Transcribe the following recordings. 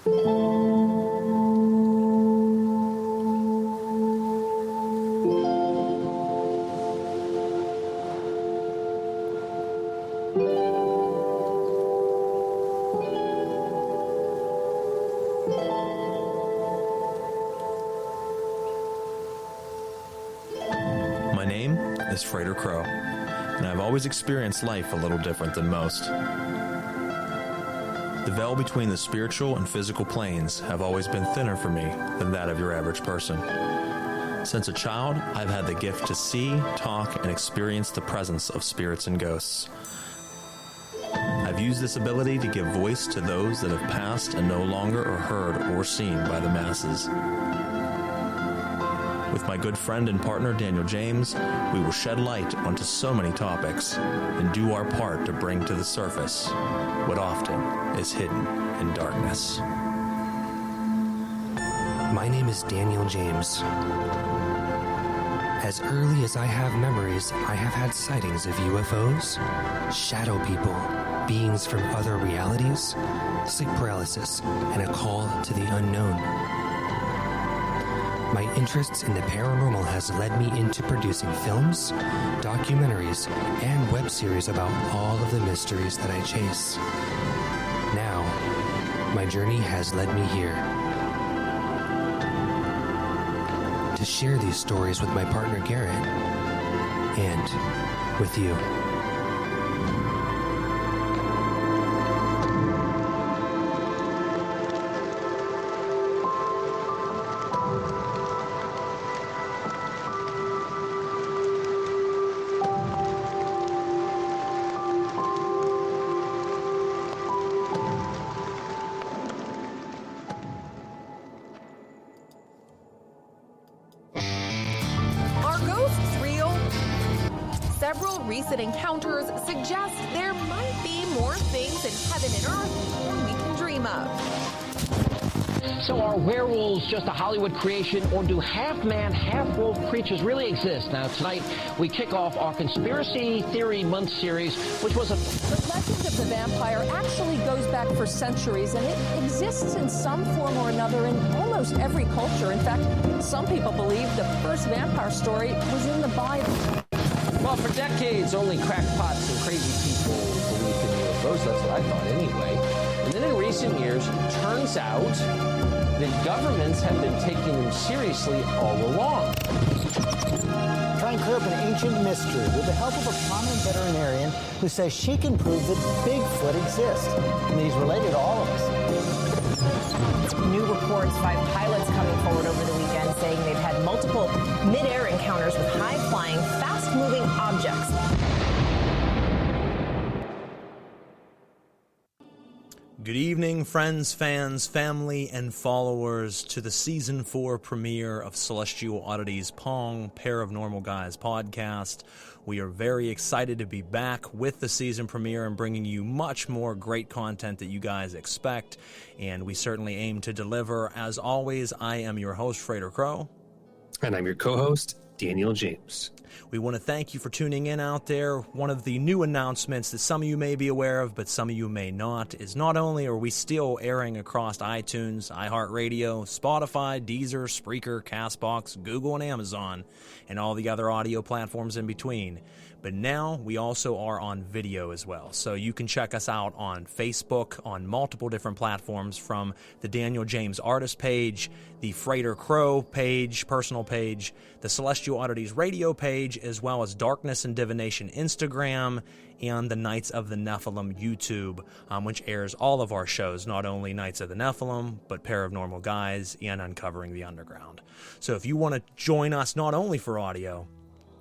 My name is Frater Crow, and I've always experienced life a little different than most. The veil between the spiritual and physical planes have always been thinner for me than that of your average person. Since a child, I've had the gift to see, talk, and experience the presence of spirits and ghosts. I've used this ability to give voice to those that have passed and no longer are heard or seen by the masses. With my good friend and partner Daniel James, we will shed light onto so many topics and do our part to bring to the surface what often is hidden in darkness. My name is Daniel James. As early as I have memories, I have had sightings of UFOs, shadow people, beings from other realities, sleep paralysis, and a call to the unknown. My interests in the paranormal has led me into producing films, documentaries, and web series about all of the mysteries that I chase. Now, my journey has led me here. To share these stories with my partner Garrett, and with you. Several recent encounters suggest there might be more things in heaven and earth than we can dream of. So are werewolves just a Hollywood creation, or do half-man, half-wolf creatures really exist? Now, tonight, we kick off our Conspiracy Theory Month series, which was a... The legend of the vampire actually goes back for centuries, and it exists in some form or another in almost every culture. In fact, some people believe the first vampire story was in the Bible. Well, for decades, only crackpots and crazy people believed in UFOs. That's what I thought anyway. And then in recent years, it turns out that governments have been taking them seriously all along. Try and clear up an ancient mystery with the help of a prominent veterinarian who says she can prove that Bigfoot exists and that he's related to all of us. New reports, 5 pilots coming forward over the weekend saying they've had multiple mid-air encounters with high-flying, fast-moving objects. Good evening, friends, fans, family, and followers to the Season 4 premiere of Celestial Oddities Pong, Pair of Normal Guys podcast. We are very excited to be back with the season premiere and bringing you much more great content that you guys expect, and we certainly aim to deliver. As always, I am your host, Frater Crow. And I'm your co-host, Daniel James. We want to thank you for tuning in out there. One of the new announcements that some of you may be aware of, but some of you may not, is not only are we still airing across iTunes, iHeartRadio, Spotify, Deezer, Spreaker, CastBox, Google, and Amazon, and all the other audio platforms in between, but now we also are on video as well. So you can check us out on Facebook, on multiple different platforms, from the Daniel James Artist page, the Frater Crow page, personal page, the Celestial Oddities radio page, as well as Darkness and Divination Instagram, and the Knights of the Nephilim YouTube, which airs all of our shows, not only Knights of the Nephilim, but Pair of Normal Guys and Uncovering the Underground. So if you want to join us not only for audio,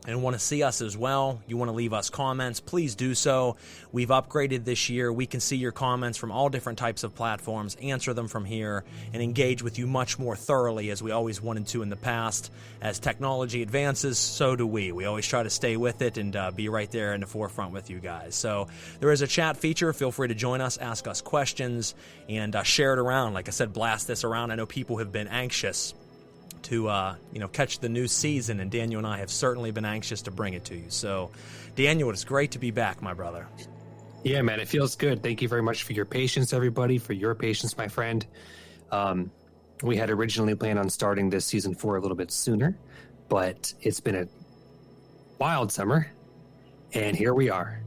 and want to see us as well, you want to leave us comments, please do so. We've upgraded this year. We can see your comments from all different types of platforms, answer them from here, and engage with you much more thoroughly as we always wanted to in the past. As technology advances, so do we. We always try to stay with it and be right there in the forefront with you guys. So there is a chat feature. Feel free to join us, ask us questions, and share it around. Like I said, blast this around. I know people have been anxious to catch the new season, and Daniel and I have certainly been anxious to bring it to you. So, Daniel, it's great to be back, my brother. Yeah, man, it feels good. Thank you very much for your patience, everybody, for your patience, my friend. We had originally planned on starting this season 4 a little bit sooner, but it's been a wild summer, and here we are.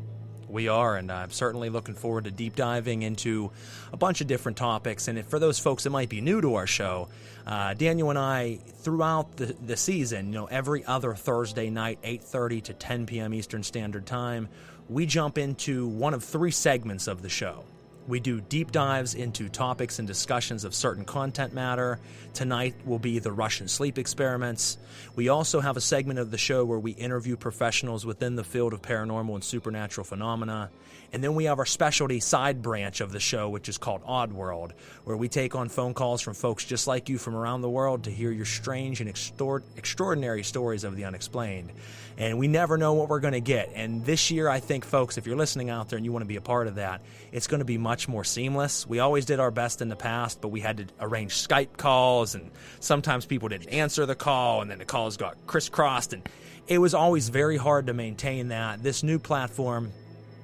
We are, and I'm certainly looking forward to deep diving into a bunch of different topics. And for those folks that might be new to our show, Daniel and I, throughout the season, every other Thursday night, 8:30 to 10 p.m. Eastern Standard Time, we jump into one of 3 segments of the show. We do deep dives into topics and discussions of certain content matter. Tonight will be the Russian sleep experiments. We also have a segment of the show where we interview professionals within the field of paranormal and supernatural phenomena. And then we have our specialty side branch of the show, which is called Odd World, where we take on phone calls from folks just like you from around the world to hear your strange and extraordinary stories of the unexplained. And we never know what we're going to get. And this year, I think, folks, if you're listening out there and you want to be a part of that, it's going to be much more seamless. We always did our best in the past, but we had to arrange Skype calls, and sometimes people didn't answer the call, and then the calls got crisscrossed, and it was always very hard to maintain that. This new platform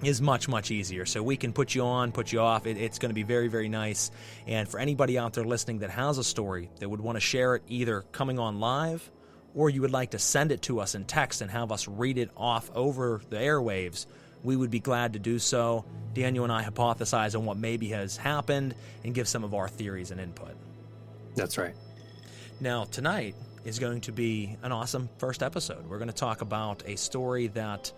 is much, much easier. So we can put you on, put you off. It's going to be very, very nice. And for anybody out there listening that has a story that would want to share it either coming on live, or you would like to send it to us in text and have us read it off over the airwaves, we would be glad to do so. Daniel and I hypothesize on what maybe has happened and give some of our theories and input. That's right. Now, tonight is going to be an awesome first episode. We're going to talk about a story that,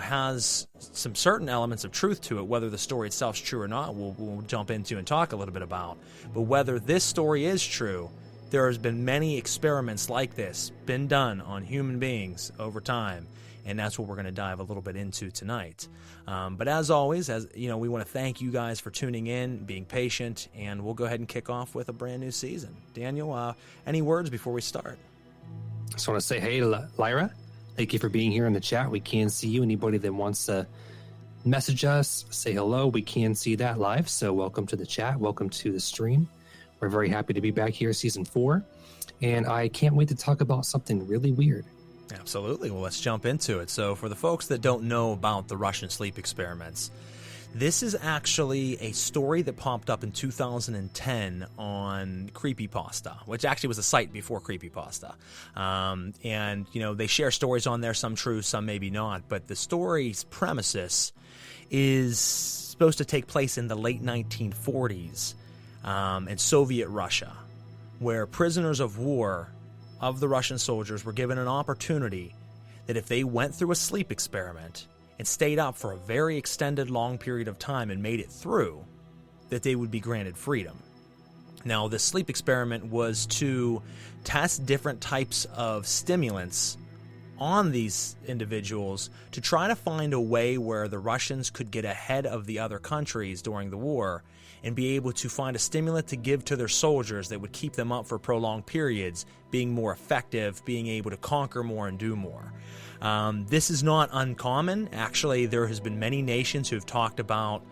has some certain elements of truth to it. Whether the story itself is true or not, we'll jump into and talk a little bit about. But whether this story is true, there has been many experiments like this been done on human beings over time, and that's what we're going to dive a little bit into tonight. But as always, we want to thank you guys for tuning in, being patient, and we'll go ahead and kick off with a brand new season. Daniel, any words before we start? I just want to say, hey, Lyra, thank you for being here in the chat. We can see you. Anybody that wants to message us, say hello, we can see that live. So welcome to the chat. Welcome to the stream. We're very happy to be back here, season 4. And I can't wait to talk about something really weird. Absolutely. Well, let's jump into it. So for the folks that don't know about the Russian sleep experiments, this is actually a story that popped up in 2010 on Creepypasta, which actually was a site before Creepypasta. And, they share stories on there, some true, some maybe not. But the story's premises is supposed to take place in the late 1940s in Soviet Russia, where prisoners of war of the Russian soldiers were given an opportunity that if they went through a sleep experiment and stayed up for a very extended long period of time and made it through, that they would be granted freedom. Now, this sleep experiment was to test different types of stimulants on these individuals to try to find a way where the Russians could get ahead of the other countries during the war and be able to find a stimulant to give to their soldiers that would keep them up for prolonged periods, being more effective, being able to conquer more and do more. This is not uncommon. Actually, there has been many nations who have talked about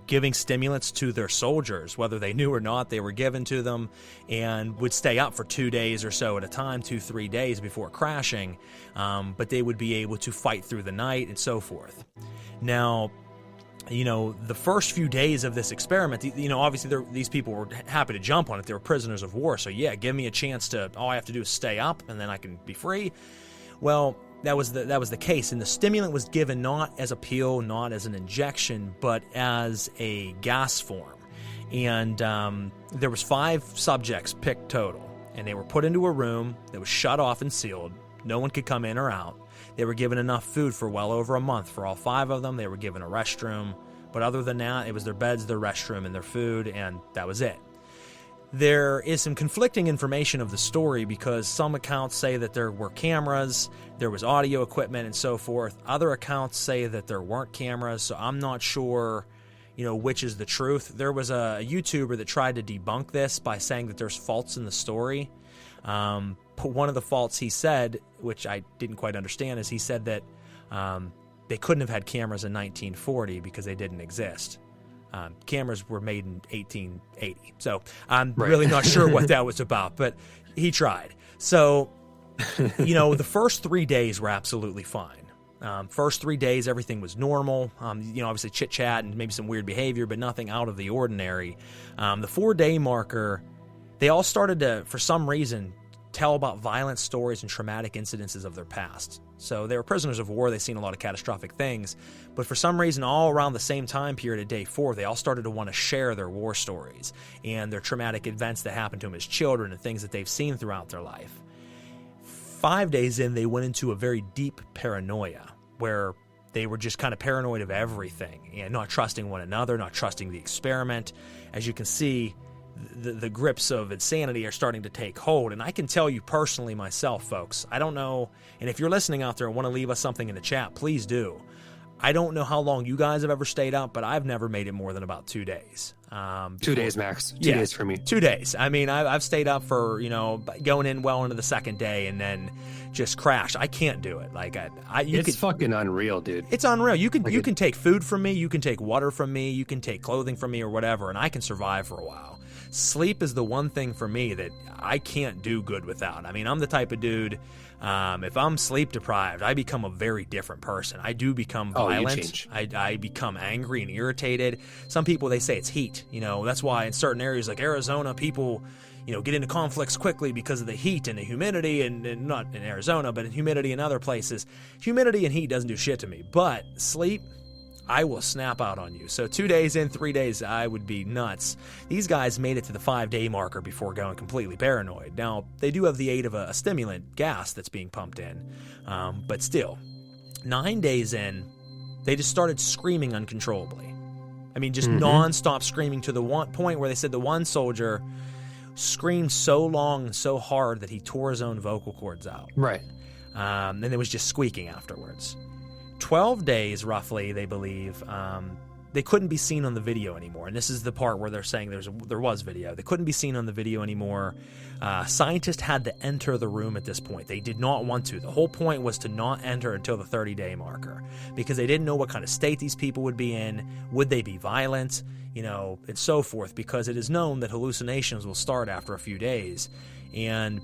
giving stimulants to their soldiers, whether they knew or not, they were given to them, and would stay up for 2 days or so at a time, 2-3 days before crashing, but they would be able to fight through the night and so forth. Now, the first few days of this experiment, obviously these people were happy to jump on it. They were prisoners of war, so yeah, give me a chance to, all I have to do is stay up and then I can be free. Well, that was the case, and the stimulant was given not as a pill, not as an injection, but as a gas form. And there was 5 subjects picked total, and they were put into a room that was shut off and sealed. No one could come in or out. They were given enough food for well over a month for all 5 of them. They were given a restroom, but other than that, it was their beds, their restroom, and their food, and that was it. There is some conflicting information of the story because some accounts say that there were cameras, there was audio equipment, and so forth. Other accounts say that there weren't cameras, so I'm not sure, which is the truth. There was a YouTuber that tried to debunk this by saying that there's faults in the story. But one of the faults he said, which I didn't quite understand, is he said that they couldn't have had cameras in 1940 because they didn't exist. Cameras were made in 1880. So I'm really not sure what that was about, but he tried. So, the first 3 days were absolutely fine. First 3 days, everything was normal. Obviously chit-chat and maybe some weird behavior, but nothing out of the ordinary. The 4-day marker, they all started to, for some reason, tell about violent stories and traumatic incidences of their past. So they were prisoners of war. They've seen a lot of catastrophic things. But for some reason, all around the same time period at day 4, they all started to want to share their war stories and their traumatic events that happened to them as children and things that they've seen throughout their life. 5 days in, they went into a very deep paranoia where they were just kind of paranoid of everything and not trusting one another, not trusting the experiment. As you can see, the grips of insanity are starting to take hold. And I can tell you personally myself, folks, I don't know, and if you're listening out there and want to leave us something in the chat, please do. I don't know how long you guys have ever stayed up, but I've never made it more than about 2 days. 2 days max. 2 days for me. 2 days. I mean, I've stayed up for, going in well into the second day and then just crash. I can't do it. Like it's fucking unreal, dude. It's unreal. You can take food from me, you can take water from me, you can take clothing from me or whatever, and I can survive for a while. Sleep is the one thing for me that I can't do good without. I mean, I'm the type of dude, if I'm sleep deprived, I become a very different person. I do become violent. You change. I become angry and irritated. Some people, they say it's heat. That's why in certain areas like Arizona, people, get into conflicts quickly because of the heat and the humidity, and not in Arizona, but in humidity in other places. Humidity and heat doesn't do shit to me, but sleep, I will snap out on you. So 2 days in, 3 days, I would be nuts. These guys made it to the 5-day marker before going completely paranoid. Now, they do have the aid of a stimulant gas that's being pumped in, but still, 9 days in, they just started screaming uncontrollably. I mean, just nonstop screaming to the point where they said the one soldier screamed so long and so hard that he tore his own vocal cords out. Right. And it was just squeaking afterwards. 12 days, roughly, they believe, they couldn't be seen on the video anymore. And this is the part where they're saying there was video. They couldn't be seen on the video anymore. Scientists had to enter the room at this point. They did not want to. The whole point was to not enter until the 30-day marker because they didn't know what kind of state these people would be in. Would they be violent? And so forth, because it is known that hallucinations will start after a few days. And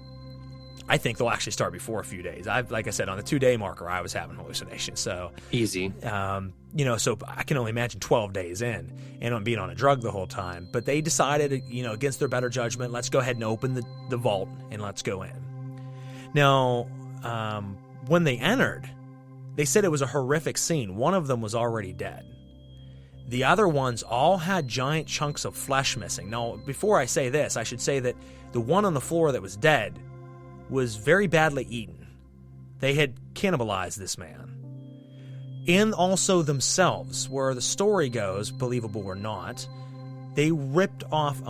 I think they'll actually start before a few days. Like I said, on the 2-day marker, I was having hallucinations. So easy. So I can only imagine 12 days in and on being on a drug the whole time. But they decided, against their better judgment, let's go ahead and open the vault and let's go in. Now, when they entered, they said it was a horrific scene. One of them was already dead. The other ones all had giant chunks of flesh missing. Now, before I say this, I should say that the one on the floor that was dead was very badly eaten. They had cannibalized this man. And also themselves, where the story goes, believable or not, they ripped off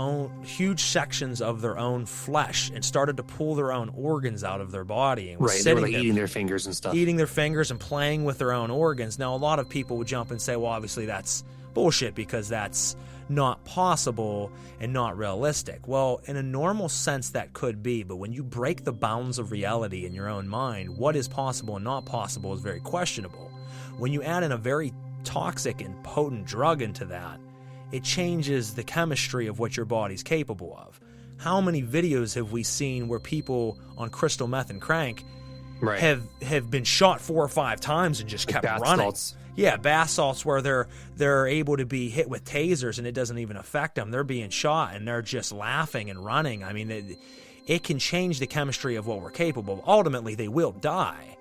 huge sections of their own flesh and started to pull their own organs out of their body. And right, they were eating their fingers and stuff. Eating their fingers and playing with their own organs. Now, a lot of people would jump and say, well, obviously that's bullshit because that's not possible and not realistic. Well, in a normal sense, that could be, but when you break the bounds of reality in your own mind, what is possible and not possible is very questionable. When you add in a very toxic and potent drug into that, it changes the chemistry of what your body's capable of. How many videos have we seen where people on crystal meth and crank have been shot 4 or 5 times and just kept running? Salts. Yeah, bath salts where they're able to be hit with tasers and it doesn't even affect them. They're being shot and they're just laughing and running. I mean, it can change the chemistry of what we're capable of. Ultimately, they will die,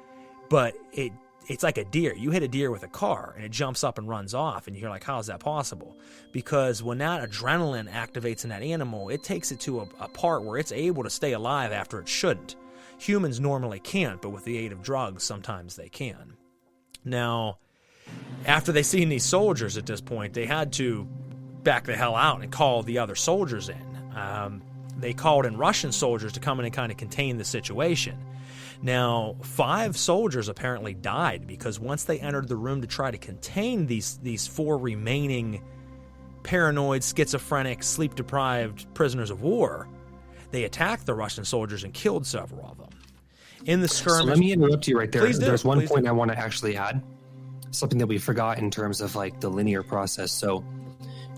but it's like a deer. You hit a deer with a car and it jumps up and runs off and you're like, how is that possible? Because when that adrenaline activates in that animal, it takes it to a part where it's able to stay alive after it shouldn't. Humans normally can't, but with the aid of drugs, sometimes they can. Now, after they seen these soldiers at this point, they had to back the hell out and call the other soldiers in. They called in Russian soldiers to come in and kind of contain the situation. Now, 5 soldiers apparently died because once they entered the room to try to contain these 4 remaining paranoid, schizophrenic, sleep-deprived prisoners of war, they attacked the Russian soldiers and killed several of them. In the skirmish... So let me interrupt you right there. Please do. There's one point I want to actually add. Something that we forgot in terms of like the linear process. So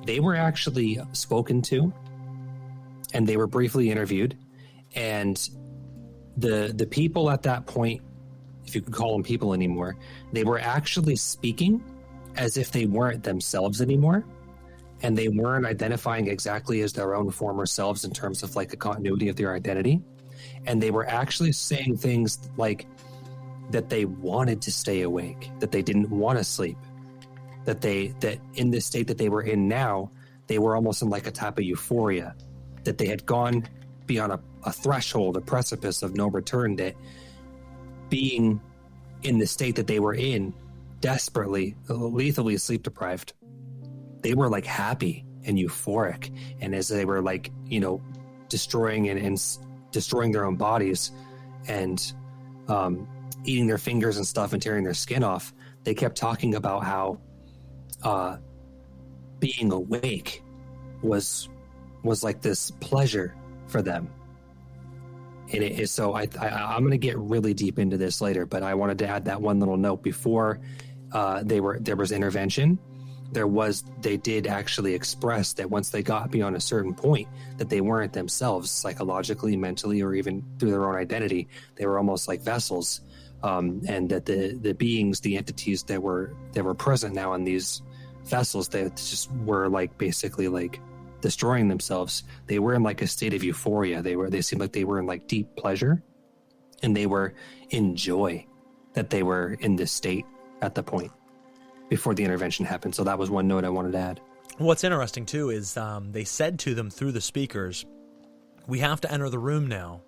they were actually spoken to and they were briefly interviewed, and the people at that point if you could call them people anymore, they were actually speaking as if they weren't themselves anymore. And they weren't identifying exactly as their own former selves in terms of like a continuity of their identity. And they were actually saying things like that they wanted to stay awake, that they didn't want to sleep, that in the state that they were in now, they were almost in like a type of euphoria, that they had gone beyond a threshold, a precipice of no return, that being in the state that they were in, desperately, lethally sleep deprived, they were like happy and euphoric. And as they were like, destroying and destroying their own bodies and eating their fingers and stuff and tearing their skin off, they kept talking about how being awake was like this pleasure for them. And it is, so I'm going to get really deep into this later, but I wanted to add that one little note before there was intervention. They did actually express that once they got beyond a certain point, that they weren't themselves psychologically, mentally, or even through their own identity. They were almost like vessels, and that the beings, the entities that were present now in these vessels, they just were like basically like destroying themselves. They were in like a state of euphoria. They seemed like they were in like deep pleasure, and they were in joy that they were in this state at the point before the intervention happened. So that was one note I wanted to add. What's interesting too is they said to them through the speakers, "We have to enter the room now.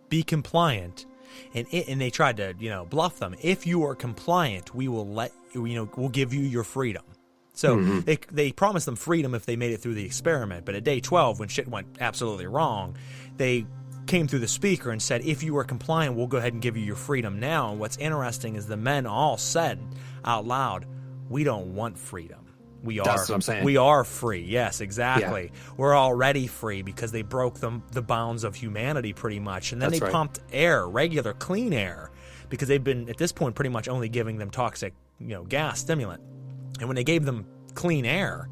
Be compliant." And they tried to bluff them. If you are compliant, we will we'll give you your freedom. So they promised them freedom if they made it through the experiment. But at day 12, when shit went absolutely wrong, they came through the speaker and said, if you are compliant, we'll go ahead and give you your freedom now. And what's interesting is the men all said out loud, we don't want freedom. That's what I'm saying. We are free. Yes, exactly. Yeah. We're already free because they broke the bounds of humanity pretty much. And then they pumped air, regular, clean air, because they've been, at this point, pretty much only giving them toxic, gas stimulant. And when they gave them clean air,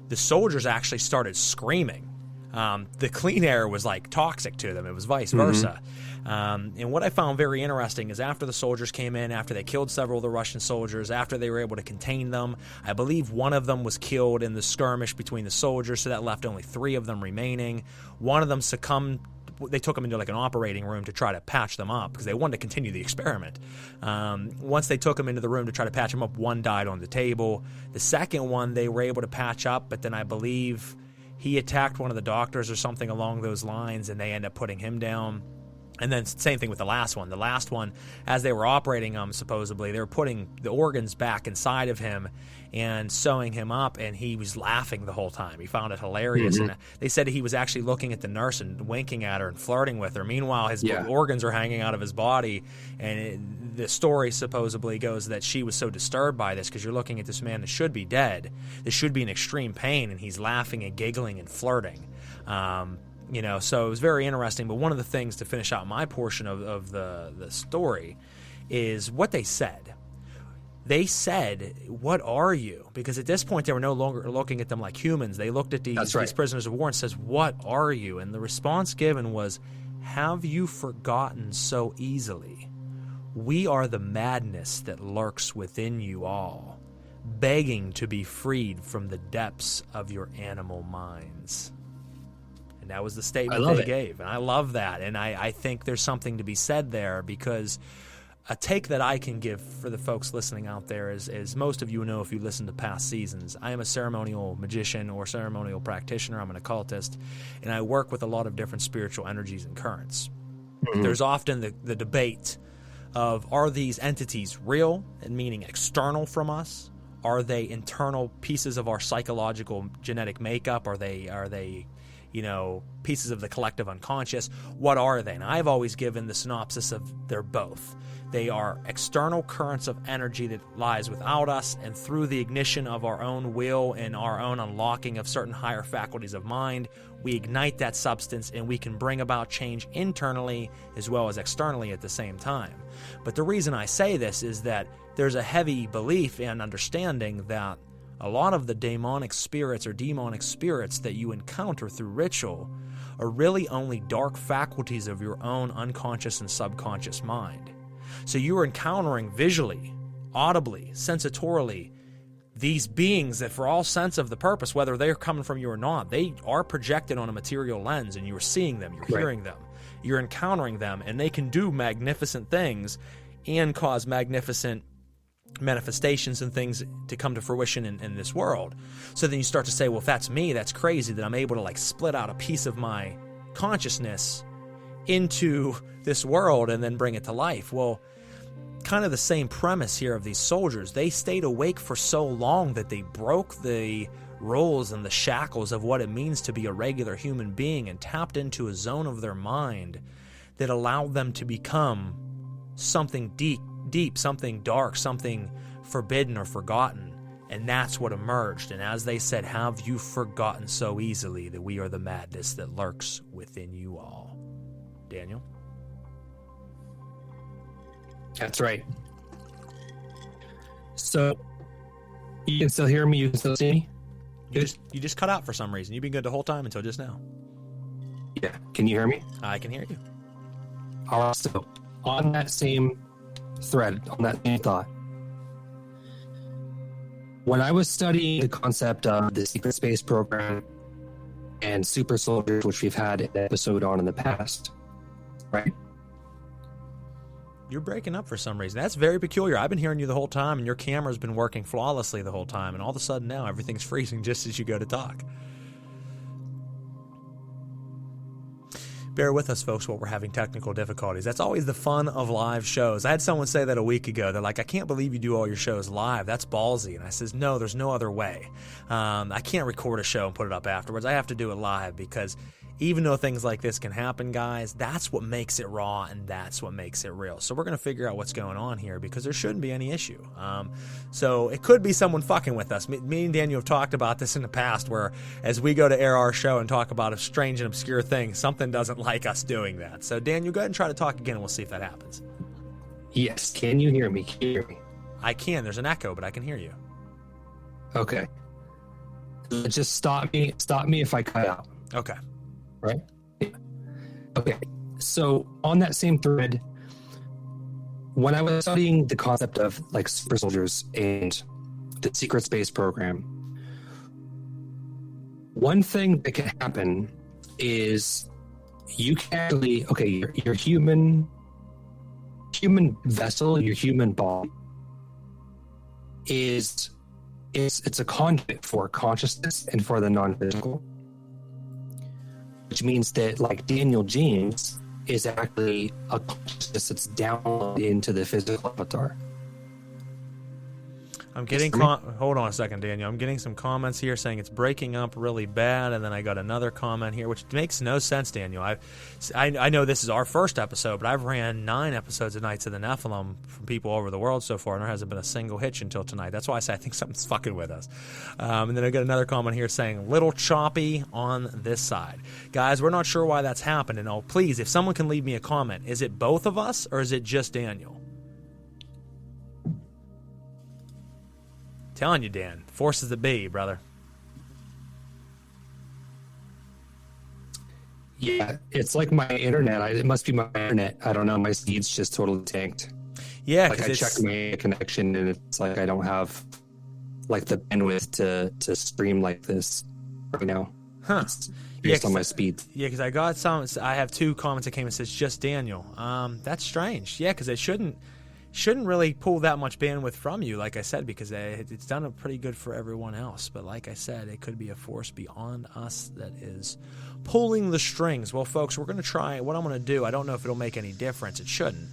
the soldiers actually started screaming. The clean air was like toxic to them. It was vice versa. And what I found very interesting is after the soldiers came in, after they killed several of the Russian soldiers, after they were able to contain them, I believe one of them was killed in the skirmish between the soldiers, so that left only 3 of them remaining. One of them succumbed. They took them into like an operating room to try to patch them up because they wanted to continue the experiment. Once they took them into the room to try to patch them up, one died on the table. The second one they were able to patch up, but then I believe he attacked one of the doctors or something along those lines, and they end up putting him down. And then same thing with the last one. The last one, as they were operating him, supposedly, they were putting the organs back inside of him and sewing him up, and he was laughing the whole time. He found it hilarious. And they said he was actually looking at the nurse and winking at her and flirting with her. Meanwhile, his organs are hanging out of his body, and the story supposedly goes that she was so disturbed by this because you're looking at this man that should be dead. This should be in extreme pain, and he's laughing and giggling and flirting. So it was very interesting. But one of the things to finish out my portion of the story is what they said. They said, what are you? Because at this point, they were no longer looking at them like humans. They looked at these prisoners of war and says, what are you? And the response given was, have you forgotten so easily? We are the madness that lurks within you all, begging to be freed from the depths of your animal minds. That was the statement they gave, and I love that. And I think there's something to be said there, because a take that I can give for the folks listening out there is, as most of you know if you listen to past seasons, I am a ceremonial magician or ceremonial practitioner. I'm an occultist, and I work with a lot of different spiritual energies and currents. There's often the debate of, are these entities real, and meaning external from us? Are they internal pieces of our psychological genetic makeup? Are they pieces of the collective unconscious? What are they? And I've always given the synopsis of they're both. They are external currents of energy that lies without us, and through the ignition of our own will and our own unlocking of certain higher faculties of mind, we ignite that substance and we can bring about change internally as well as externally at the same time. But the reason I say this is that there's a heavy belief and understanding that a lot of the demonic spirits that you encounter through ritual are really only dark faculties of your own unconscious and subconscious mind. So you are encountering visually, audibly, sensatorily, these beings that for all sense of the purpose, whether they're coming from you or not, they are projected on a material lens, and you are seeing them, you're hearing them, you're encountering them, and they can do magnificent things and cause magnificent manifestations and things to come to fruition in this world. So then you start to say, well, if that's me, that's crazy that I'm able to like split out a piece of my consciousness into this world and then bring it to life. Well, kind of the same premise here of these soldiers. They stayed awake for so long that they broke the rules and the shackles of what it means to be a regular human being and tapped into a zone of their mind that allowed them to become something deep, something dark, something forbidden or forgotten. And that's what emerged. And as they said, have you forgotten so easily that we are the madness that lurks within you all? Daniel? That's right. So, you can still hear me? You can still see me? You just cut out for some reason. You've been good the whole time until just now. Yeah. Can you hear me? I can hear you. All right. So, on that same thread, on that same thought, when I was studying the concept of the secret space program and super soldiers, which we've had an episode on in the past, right? You're breaking up for some reason. That's very peculiar. I've been hearing you the whole time, and your camera's been working flawlessly the whole time, and all of a sudden now everything's freezing just as you go to talk. Bear with us, folks, while we're having technical difficulties. That's always the fun of live shows. I had someone say that a week ago. They're like, I can't believe you do all your shows live. That's ballsy. And I says, no, there's no other way. I can't record a show and put it up afterwards. I have to do it live because even though things like this can happen, guys, that's what makes it raw and that's what makes it real. So we're going to figure out what's going on here because there shouldn't be any issue. So it could be someone fucking with us. Me and Daniel have talked about this in the past where as we go to air our show and talk about a strange and obscure thing, something doesn't like us doing that. So Daniel, go ahead and try to talk again and we'll see if that happens. Yes. Can you hear me? Can you hear me? I can. There's an echo, but I can hear you. Okay. Just stop me if I cut out. Okay. Right? Yeah. Okay. So on that same thread, when I was studying the concept of like super soldiers and the secret space program, one thing that can happen is you can actually, your human vessel, your human body it's a conduit for consciousness and for the non-physical. Which means that, like, Daniel James is actually a consciousness that's downloaded into the physical avatar. I'm getting hold on a second, Daniel. I'm getting some comments here saying it's breaking up really bad, and then I got another comment here, which makes no sense, Daniel. I know this is our first episode, but I've ran 9 episodes of Knights of the Nephilim from people all over the world so far, and there hasn't been a single hitch until tonight. That's why I say I think something's fucking with us. And then I got another comment here saying little choppy on this side. Guys, we're not sure why that's happened, and please, if someone can leave me a comment, is it both of us or is it just Daniel? Telling you, Dan, forces that be, brother. Yeah, it's like my internet. It must be my internet. I don't know. My speed's just totally tanked. Yeah, like I checked my connection, and it's like I don't have like the bandwidth to stream like this right now. Huh? It's based on my speed. Yeah, because I got some. I have 2 comments that came and says just Daniel. That's strange. Yeah, because it shouldn't really pull that much bandwidth from you, like I said, because it's done it pretty good for everyone else. But like I said, it could be a force beyond us that is pulling the strings. Well, folks, we're going to try. What I'm going to do, I don't know if it'll make any difference. It shouldn't.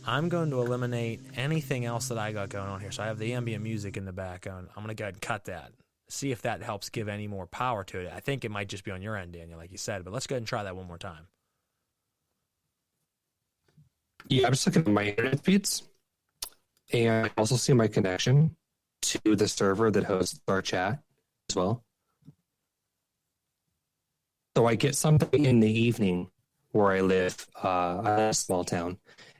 I'm going to eliminate anything else that I got going on here. So I have the ambient music in the background. I'm going to go ahead and cut that. See if that helps give any more power to it. I think it might just be on your end, Daniel, like you said. But let's go ahead and try that one more time. Yeah, I'm just looking at my internet speeds. And I also see my connection to the server that hosts our chat as well. So I get something in the evening where I live. I'm in a small town.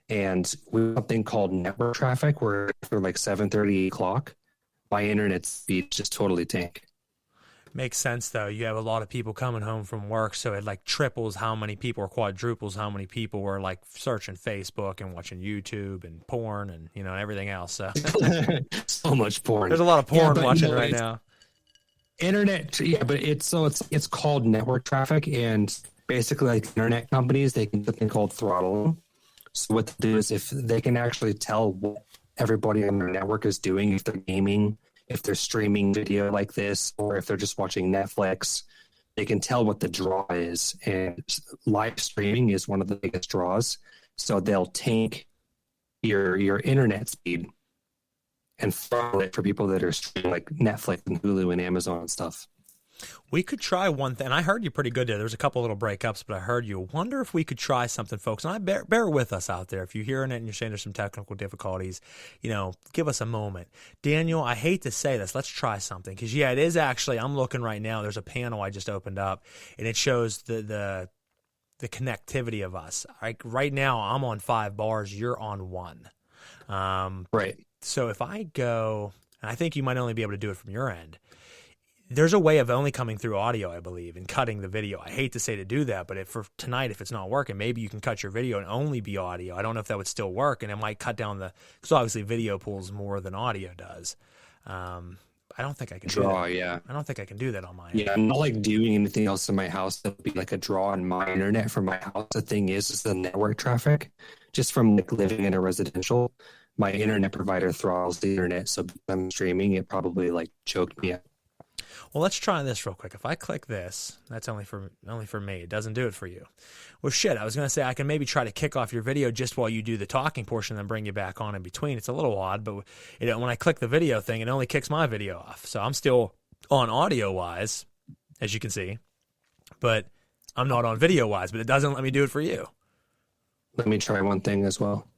And we have something called network traffic where after like 7:30, 8 o'clock, my internet speed just totally tank. Makes sense, though. You have a lot of people coming home from work, so it like triples how many people or quadruples how many people were like searching Facebook and watching YouTube and porn and, you know, everything else. So, So much porn. there's a lot of porn but, watching you know, right now. Internet, yeah, but it's called network traffic, and basically like internet companies, they can do something called throttling. So what they do is if they can actually tell what everybody on their network is doing, if they're gaming, if they're streaming video like this, or if they're just watching Netflix, they can tell what the draw is. And live streaming is one of the biggest draws. So they'll tank your internet speed and throttle it for people that are streaming like Netflix and Hulu and Amazon and stuff. We could try one thing. I heard you pretty good there. There's a couple little breakups, but I heard you. Wonder if we could try something, folks. And bear with us out there. If you're hearing it and you're saying there's some technical difficulties, you know, give us a moment. Daniel, I hate to say this. Let's try something. Because, yeah, it is actually, I'm looking right now. There's a panel I just opened up, and it shows the connectivity of us. Right now, I'm on 5 bars. You're on 1. Right. So if I go, and I think you might only be able to do it from your end, there's a way of only coming through audio, I believe, and cutting the video. I hate to say to do that, but for tonight, if it's not working, maybe you can cut your video and only be audio. I don't know if that would still work, and it might cut down because obviously video pulls more than audio does. I don't think I can do that. Yeah. I don't think I can do that on my end. Yeah, I'm not like doing anything else in my house that would be like a draw on my internet from my house. The thing is the network traffic. Just from like living in a residential, my internet provider throttles the internet, so if I'm streaming, it probably like choked me out. Well, let's try this real quick. If I click this, that's only for me. It doesn't do it for you. Well, shit, I was going to say I can maybe try to kick off your video just while you do the talking portion and then bring you back on in between. It's a little odd, but when I click the video thing, it only kicks my video off. So I'm still on audio-wise, as you can see, but I'm not on video-wise, but it doesn't let me do it for you. Let me try one thing as well.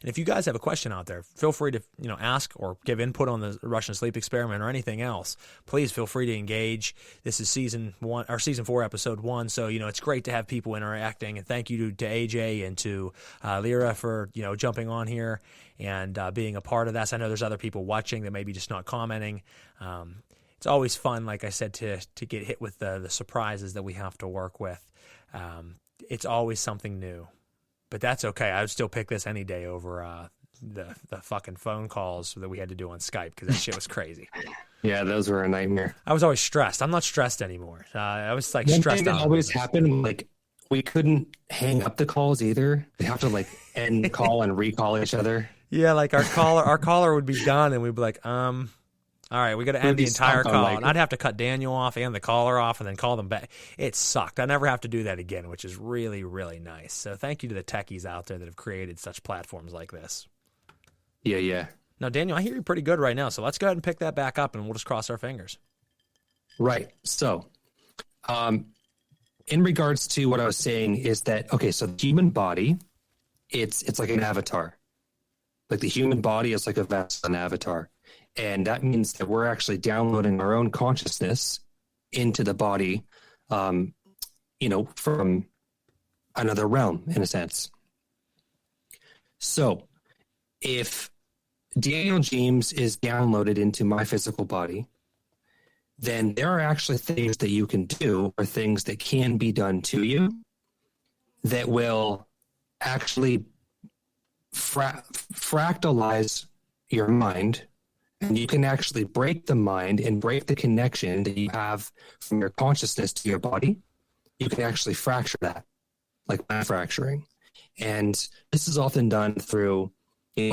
And if you guys have a question out there, feel free to ask or give input on the Russian sleep experiment or anything else. Please feel free to engage. This is season 4, episode 1. So it's great to have people interacting. And thank you to AJ and to Lyra for jumping on here and being a part of this. I know there's other people watching that maybe just not commenting. It's always fun, like I said, to get hit with the surprises that we have to work with. It's always something new. But that's okay. I would still pick this any day over the fucking phone calls that we had to do on Skype because that shit was crazy. Yeah, those were a nightmare. I was always stressed. I'm not stressed anymore. I was like One stressed thing out. that always happened, like we couldn't hang up the calls either. We have to like end call and recall each other. Yeah, like our caller would be done, and we'd be like, all right, we got to end the entire call. And I'd have to cut Daniel off and the caller off and then call them back. It sucked. I never have to do that again, which is really, really nice. So thank you to the techies out there that have created such platforms like this. Yeah. Now, Daniel, I hear you pretty good right now, so let's go ahead and pick that back up, and we'll just cross our fingers. Right. So, in regards to what I was saying is that, okay, so the human body, it's like an avatar. Like the human body is like an avatar. And that means that we're actually downloading our own consciousness into the body, from another realm, in a sense. So if Daniel James is downloaded into my physical body, then there are actually things that you can do or things that can be done to you that will actually fractalize your mind. And you can actually break the mind and break the connection that you have from your consciousness to your body. You can actually fracture that, like mind fracturing. And this is often done through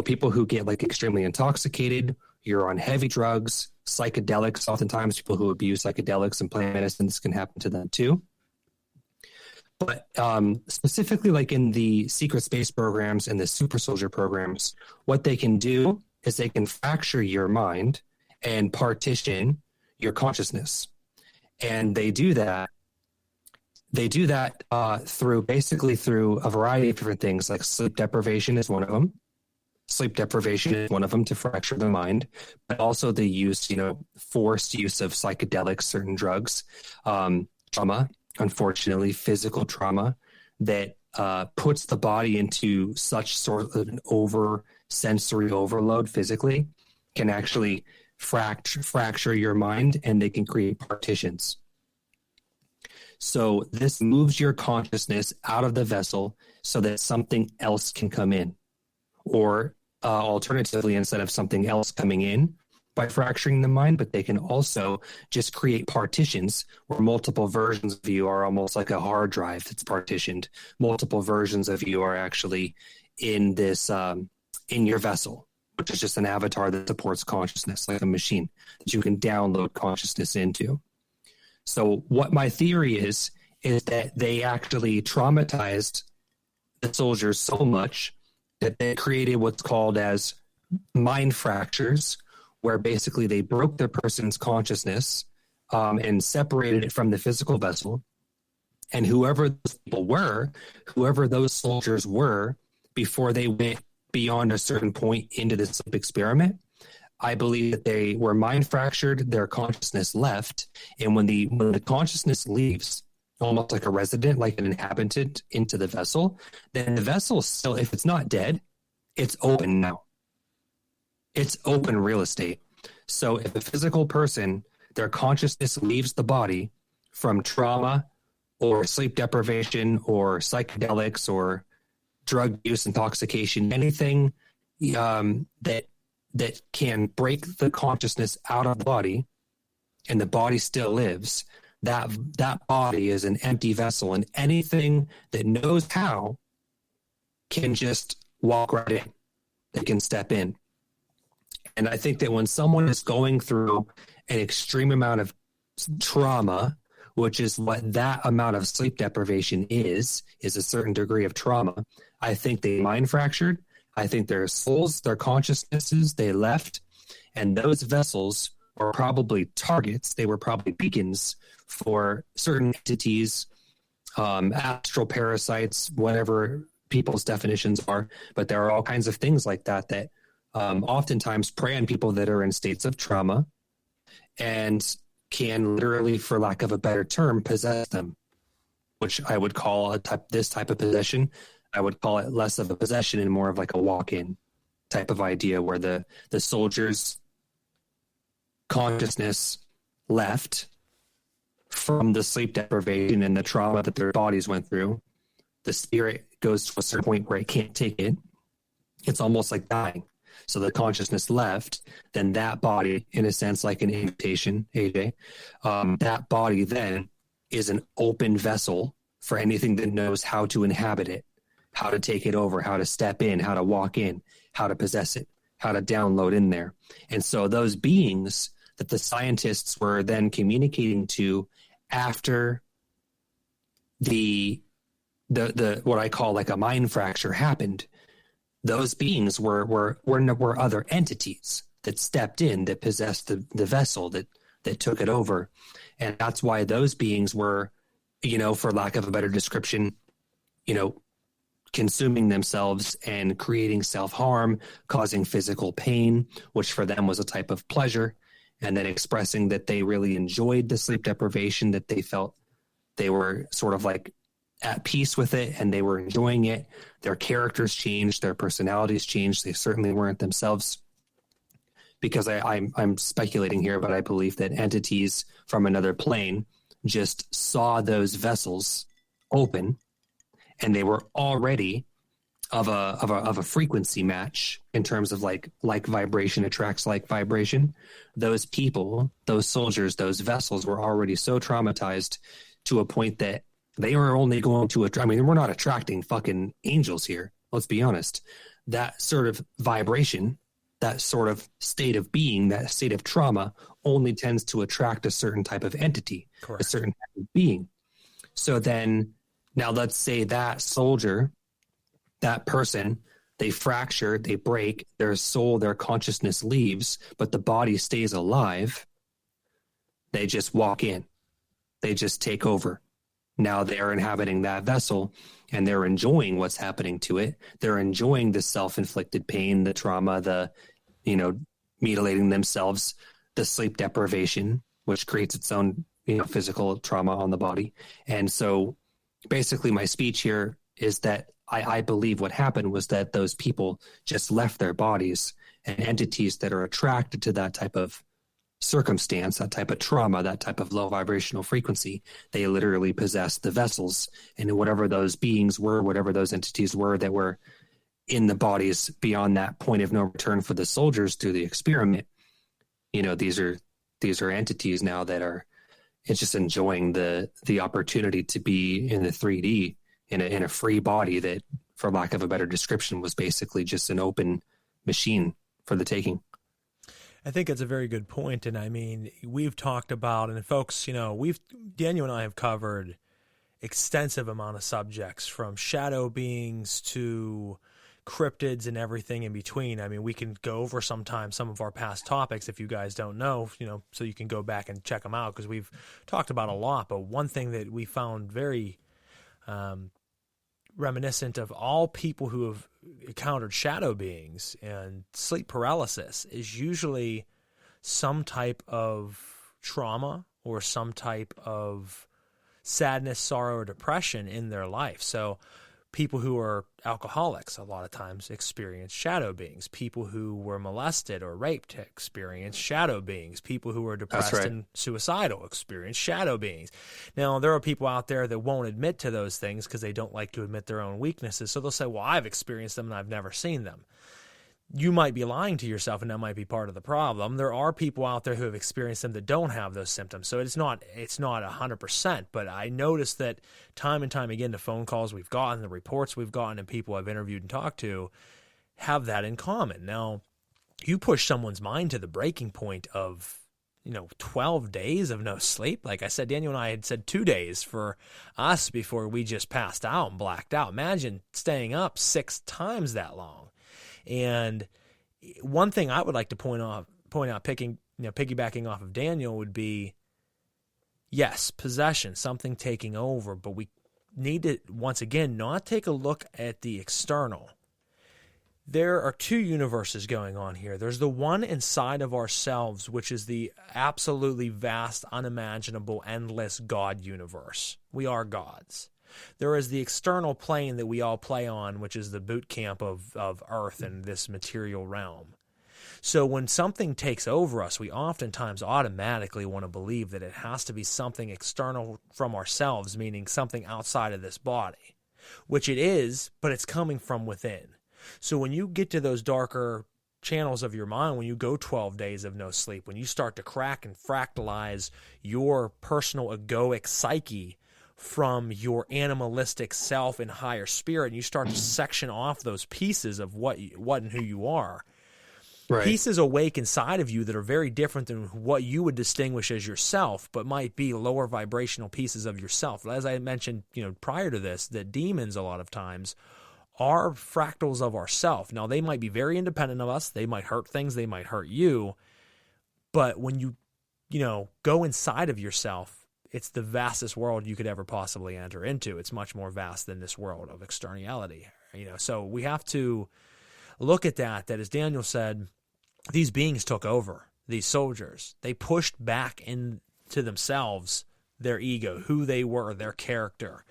people who get like extremely intoxicated. You're on heavy drugs, psychedelics. Oftentimes people who abuse psychedelics and plant medicines can happen to them too. But specifically like in the secret space programs and the super soldier programs, what they can do is they can fracture your mind and partition your consciousness. And they do that through a variety of different things, like sleep deprivation is one of them. Sleep deprivation is one of them to fracture the mind, but also they use, forced use of psychedelics, certain drugs, trauma, unfortunately, physical trauma that puts the body into such sort of an sensory overload physically can actually fracture your mind, and they can create partitions. So this moves your consciousness out of the vessel so that something else can come in. Or alternatively, instead of something else coming in by fracturing the mind, but they can also just create partitions where multiple versions of you are almost like a hard drive that's partitioned. Multiple versions of you are actually in this, in your vessel, which is just an avatar that supports consciousness, like a machine that you can download consciousness into. So what my theory is that they actually traumatized the soldiers so much that they created what's called as mind fractures, where basically they broke the person's consciousness and separated it from the physical vessel. And whoever those people were, whoever those soldiers were, before they went beyond a certain point into this experiment, I believe that they were mind fractured, their consciousness left. And when the consciousness leaves, almost like a resident, like an inhabitant into the vessel, then the vessel still, if it's not dead, it's open now. It's open real estate. So if a physical person, their consciousness leaves the body from trauma or sleep deprivation or psychedelics or drug use, intoxication, anything that can break the consciousness out of the body, and the body still lives, that body is an empty vessel, and anything that knows how can just walk right in. They can step in. And I think that when someone is going through an extreme amount of trauma, which is what that amount of sleep deprivation is a certain degree of trauma, I think they mind fractured. I think their souls, their consciousnesses, they left, and those vessels were probably targets. They were probably beacons for certain entities, astral parasites, whatever people's definitions are. But there are all kinds of things like that oftentimes prey on people that are in states of trauma and can literally, for lack of a better term, possess them, which I would call this type of possession. I would call it less of a possession and more of like a walk-in type of idea, where the soldiers' consciousness left from the sleep deprivation and the trauma that their bodies went through. The spirit goes to a certain point where it can't take it. It's almost like dying. So the consciousness left, then that body, in a sense, like an invitation, AJ, that body then is an open vessel for anything that knows how to inhabit it, how to take it over, how to step in, how to walk in, how to possess it, how to download in there. And so those beings that the scientists were then communicating to after the what I call like a mind fracture happened, those beings were other entities that stepped in, that possessed the vessel, that took it over. And that's why those beings were, for lack of a better description, consuming themselves and creating self-harm, causing physical pain, which for them was a type of pleasure, and then expressing that they really enjoyed the sleep deprivation, that they felt they were sort of like at peace with it and they were enjoying it. Their characters changed, their personalities changed. They certainly weren't themselves, because I'm speculating here, but I believe that entities from another plane just saw those vessels open, and they were already of a frequency match in terms of like vibration attracts like vibration. Those people, those soldiers, those vessels were already so traumatized to a point that they are only going to attract. I mean, we're not attracting fucking angels here. Let's be honest. That sort of vibration, that sort of state of being, that state of trauma only tends to attract a certain type of entity, correct, a certain type of being. So then now let's say that soldier, that person, they fracture, they break, their soul, their consciousness leaves, but the body stays alive. They just walk in. They just take over. Now they're inhabiting that vessel and they're enjoying what's happening to it. They're enjoying the self-inflicted pain, the trauma, the, mutilating themselves, the sleep deprivation, which creates its own, physical trauma on the body. And so basically my speech here is that I believe what happened was that those people just left their bodies and entities that are attracted to that type of circumstance, that type of trauma, that type of low vibrational frequency, they literally possess the vessels, and whatever those beings were, whatever those entities were that were in the bodies beyond that point of no return for the soldiers through the experiment, these are entities now that are, it's just enjoying the opportunity to be in the 3D in a free body that, for lack of a better description, was basically just an open machine for the taking. I think it's a very good point. And I mean, we've talked about, and folks, Daniel and I have covered extensive amount of subjects, from shadow beings to cryptids and everything in between. I mean, we can go over sometime some of our past topics if you guys don't know, so you can go back and check them out, because we've talked about a lot. But one thing that we found very reminiscent of all people who have encountered shadow beings and sleep paralysis is usually some type of trauma or some type of sadness, sorrow, or depression in their life. So people who are alcoholics a lot of times experience shadow beings. People who were molested or raped experience shadow beings. People who are depressed and suicidal experience shadow beings. Now, there are people out there that won't admit to those things because they don't like to admit their own weaknesses. So they'll say, well, I've experienced them and I've never seen them. You might be lying to yourself, and that might be part of the problem. There are people out there who have experienced them that don't have those symptoms. So it's not 100%, but I noticed that time and time again, the phone calls we've gotten, the reports we've gotten, and people I've interviewed and talked to have that in common. Now, you push someone's mind to the breaking point of 12 days of no sleep. Like I said, Daniel and I had said 2 days for us before we just passed out and blacked out. Imagine staying up 6 times that long. And one thing I would like to point out, piggybacking off of Daniel, would be, yes, possession, something taking over, but we need to, once again, not take a look at the external. There are 2 universes going on here. There's the one inside of ourselves, which is the absolutely vast, unimaginable, endless God universe. We are gods. There is the external plane that we all play on, which is the boot camp of Earth and this material realm. So when something takes over us, we oftentimes automatically want to believe that it has to be something external from ourselves, meaning something outside of this body, which it is, but it's coming from within. So when you get to those darker channels of your mind, when you go 12 days of no sleep, when you start to crack and fractalize your personal egoic psyche from your animalistic self and higher spirit, and you start to section off those pieces of what and who you are. Right. Pieces awake inside of you that are very different than what you would distinguish as yourself, but might be lower vibrational pieces of yourself. As I mentioned, prior to this, that demons a lot of times are fractals of ourself. Now, they might be very independent of us. They might hurt things. They might hurt you. But when you, go inside of yourself, it's the vastest world you could ever possibly enter into. It's much more vast than this world of externality. So we have to look at that as Daniel said, these beings took over, these soldiers. They pushed back into themselves their ego, who they were, their character.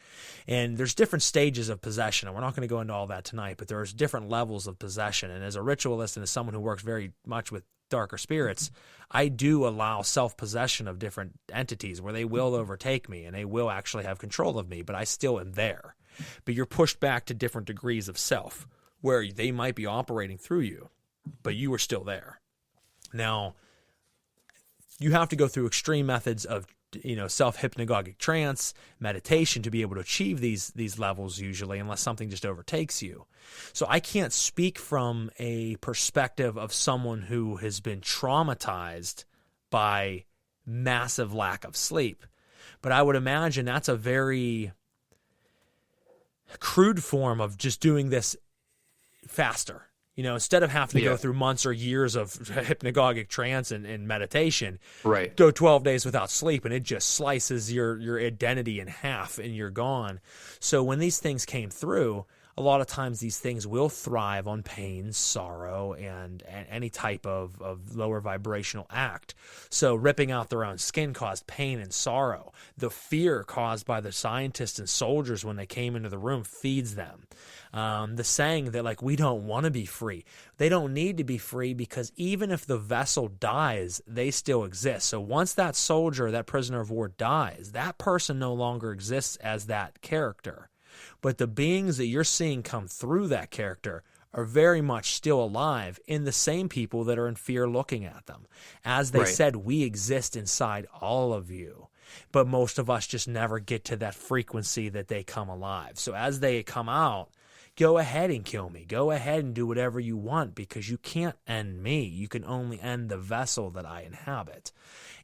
And there's different stages of possession, and we're not going to go into all that tonight, but there's different levels of possession. And as a ritualist and as someone who works very much with darker spirits, I do allow self-possession of different entities where they will overtake me and they will actually have control of me, but I still am there. But you're pushed back to different degrees of self where they might be operating through you, but you are still there. Now, you have to go through extreme methods of self-hypnagogic trance, meditation to be able to achieve these levels usually, unless something just overtakes you. So I can't speak from a perspective of someone who has been traumatized by massive lack of sleep. But I would imagine that's a very crude form of just doing this faster. Instead of having to go through months or years of hypnagogic trance and meditation, right? Go 12 days without sleep, and it just slices your identity in half, and you're gone. So when these things came through, a lot of times these things will thrive on pain, sorrow, and any type of lower vibrational act. So ripping out their own skin caused pain and sorrow. The fear caused by the scientists and soldiers when they came into the room feeds them. The saying that, like, we don't want to be free. They don't need to be free, because even if the vessel dies, they still exist. So once that soldier, that prisoner of war dies, that person no longer exists as that character. But the beings that you're seeing come through that character are very much still alive in the same people that are in fear looking at them. As they said, we exist inside all of you. But most of us just never get to that frequency that they come alive. So as they come out, go ahead and kill me. Go ahead and do whatever you want, because you can't end me. You can only end the vessel that I inhabit.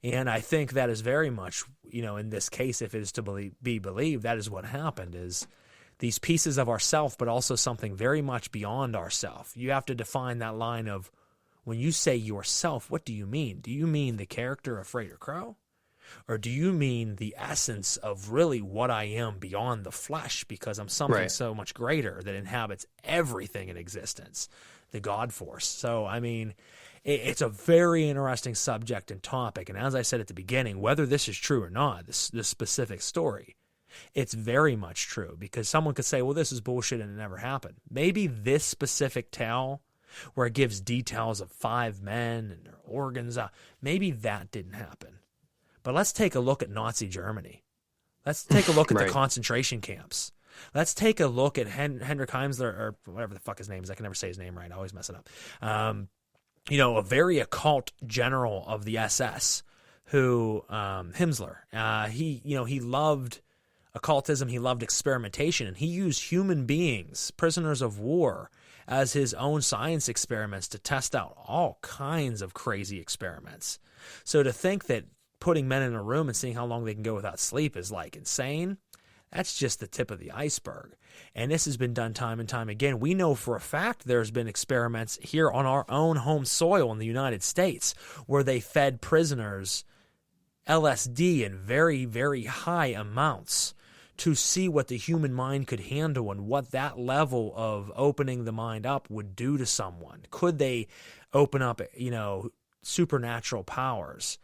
And I think that is very much, in this case, if it is to be believed, that is what happened, is these pieces of ourself, but also something very much beyond ourself. You have to define that line of, when you say yourself, what do you mean? Do you mean the character of Frater Crow? Or do you mean the essence of really what I am beyond the flesh, because I'm something so much greater that inhabits everything in existence, the God force? So, I mean, it's a very interesting subject and topic. And as I said at the beginning, whether this is true or not, this specific story, it's very much true, because someone could say, well, this is bullshit and it never happened. Maybe this specific tale, where it gives details of 5 men and their organs, maybe that didn't happen. But let's take a look at Nazi Germany. Let's take a look at the concentration camps. Let's take a look at Hendrik Heimler, or whatever the fuck his name is. I can never say his name right. I always mess it up. A very occult general of the SS, who, Himmler, he loved occultism, he loved experimentation, and he used human beings, prisoners of war, as his own science experiments to test out all kinds of crazy experiments. So to think that putting men in a room and seeing how long they can go without sleep is like insane, that's just the tip of the iceberg. And this has been done time and time again. We know for a fact there's been experiments here on our own home soil in the United States where they fed prisoners LSD in very, very high amounts to see what the human mind could handle and what that level of opening the mind up would do to someone. Could they open up, supernatural powers?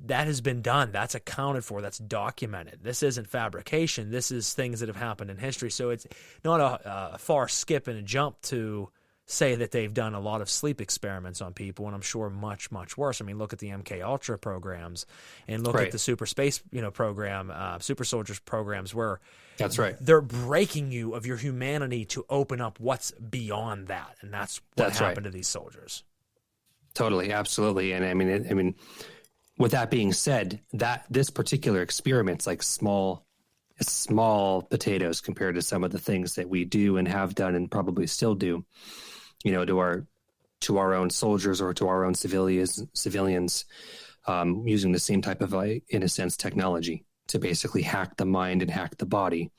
That has been done. That's accounted for. That's documented. This isn't fabrication. This is things that have happened in history. So it's not a far skip and a jump to say that they've done a lot of sleep experiments on people, and I'm sure much, much worse. I mean, look at the MK Ultra programs, and look at the Super Space, program, Super Soldiers programs, where they're breaking you of your humanity to open up what's beyond that, and that's what happened to these soldiers. Totally, absolutely, and I mean, with that being said, that this particular experiment's like small potatoes compared to some of the things that we do and have done and probably still do. To our own soldiers or to our own civilians, using the same type of, in a sense, technology to basically hack the mind and hack the body.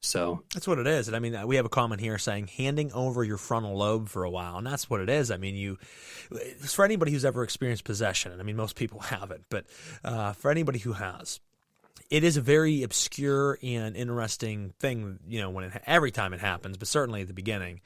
So that's what it is. And I mean, we have a comment here saying handing over your frontal lobe for a while, and that's what it is. I mean, for anybody who's ever experienced possession, and I mean, most people haven't, but for anybody who has, it is a very obscure and interesting thing, every time it happens, but certainly at the beginning.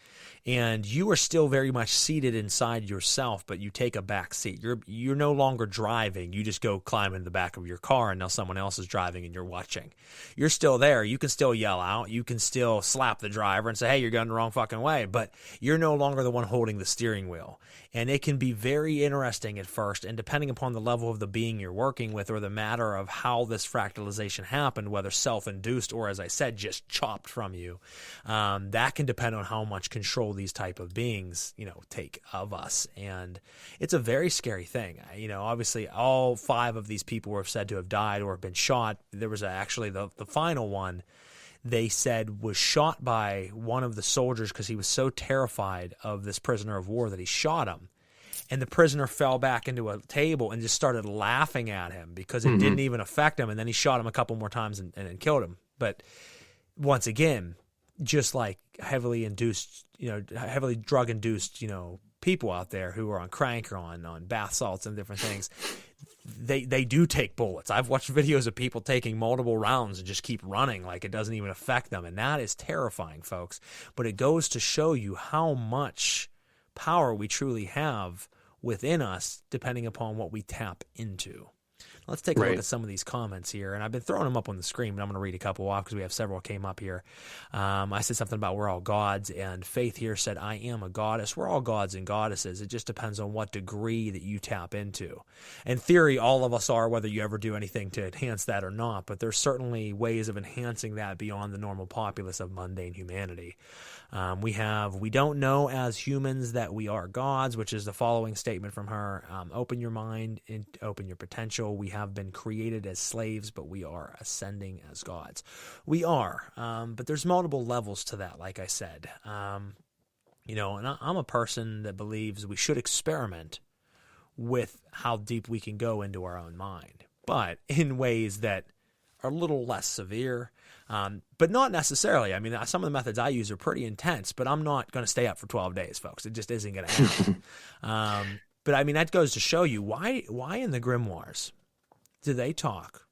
And you are still very much seated inside yourself, but you take a back seat. You're no longer driving. You just go climb in the back of your car, and now someone else is driving and you're watching. You're still there. You can still yell out. You can still slap the driver and say, hey, you're going the wrong fucking way. But you're no longer the one holding the steering wheel. And it can be very interesting at first, and depending upon the level of the being you're working with or the matter of how this fractalization happened, whether self-induced or, as I said, just chopped from you, that can depend on how much control these type of beings, take of us. And it's a very scary thing. Obviously all 5 of these people were said to have died or have been shot. There was actually the final one, they said, was shot by one of the soldiers because he was so terrified of this prisoner of war that he shot him. And the prisoner fell back into a table and just started laughing at him because it didn't even affect him. And then he shot him a couple more times and killed him. But once again, just like heavily drug-induced, people out there who are on crank or on bath salts and different things, they do take bullets. I've watched videos of people taking multiple rounds and just keep running like it doesn't even affect them. And that is terrifying, folks. But it goes to show you how much power we truly have within us, depending upon what we tap into. Let's take a look at some of these comments here. And I've been throwing them up on the screen, but I'm going to read a couple off because we have several came up here. I said something about we're all gods, and Faith here said, I am a goddess. We're all gods and goddesses. It just depends on what degree that you tap into. In theory, all of us are, whether you ever do anything to enhance that or not, but there's certainly ways of enhancing that beyond the normal populace of mundane humanity. We don't know as humans that we are gods, which is the following statement from her. Open your mind and open your potential. We have been created as slaves, but we are ascending as gods. We are, but there's multiple levels to that, like I said. And I'm a person that believes we should experiment with how deep we can go into our own mind, but in ways that are a little less severe. But not necessarily. I mean, some of the methods I use are pretty intense, but I'm not going to stay up for 12 days, folks. It just isn't going to happen. But I mean, that goes to show you why in the grimoires do they talk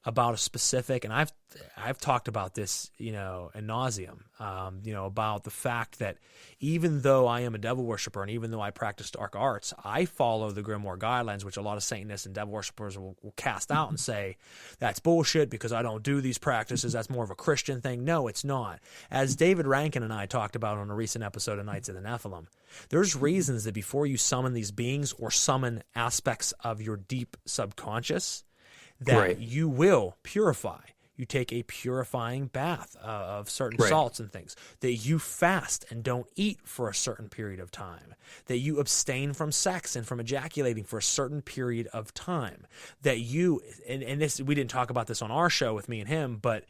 about a specific, and I've talked about this, ad nauseum, about the fact that even though I am a devil worshiper and even though I practice dark arts, I follow the grimoire guidelines, which a lot of Satanists and devil worshipers will cast out and say, that's bullshit because I don't do these practices. That's more of a Christian thing. No, it's not. As David Rankin and I talked about on a recent episode of Knights of the Nephilim, there's reasons that before you summon these beings or summon aspects of your deep subconscious, that you will purify. You take a purifying bath of certain salts and things, that you fast and don't eat for a certain period of time, that you abstain from sex and from ejaculating for a certain period of time, that you, and this, we didn't talk about this on our show with me and him, but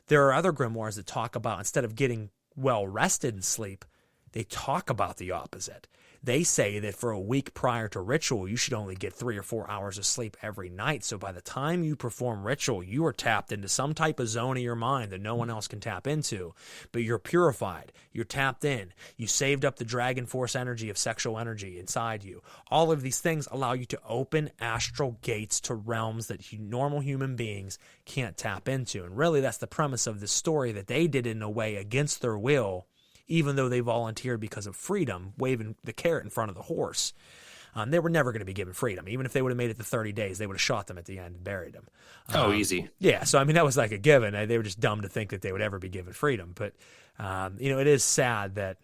there are other grimoires that talk about, instead of getting well rested in sleep, they talk about the opposite. They say that for a week prior to ritual, you should only get 3 or 4 hours of sleep every night. So by the time you perform ritual, you are tapped into some type of zone of your mind that no one else can tap into. But you're purified. You're tapped in. You saved up the dragon force energy of sexual energy inside you. All of these things allow you to open astral gates to realms that normal human beings can't tap into. And really, that's the premise of this story, that they did in a way against their will, even though they volunteered because of freedom, waving the carrot in front of the horse. They were never going to be given freedom. Even if they would have made it to 30 days, they would have shot them at the end and buried them. Easy. Yeah, so I mean, that was like a given. They were just dumb to think that they would ever be given freedom. But, it is sad that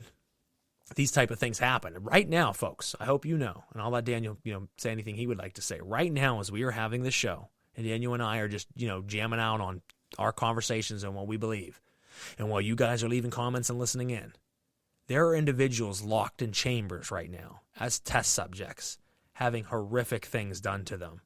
these type of things happen. Right now, folks, I hope you know, and I'll let Daniel, say anything he would like to say. Right now, as we are having this show, and Daniel and I are just, jamming out on our conversations and what we believe, and while you guys are leaving comments and listening in, there are individuals locked in chambers right now as test subjects, having horrific things done to them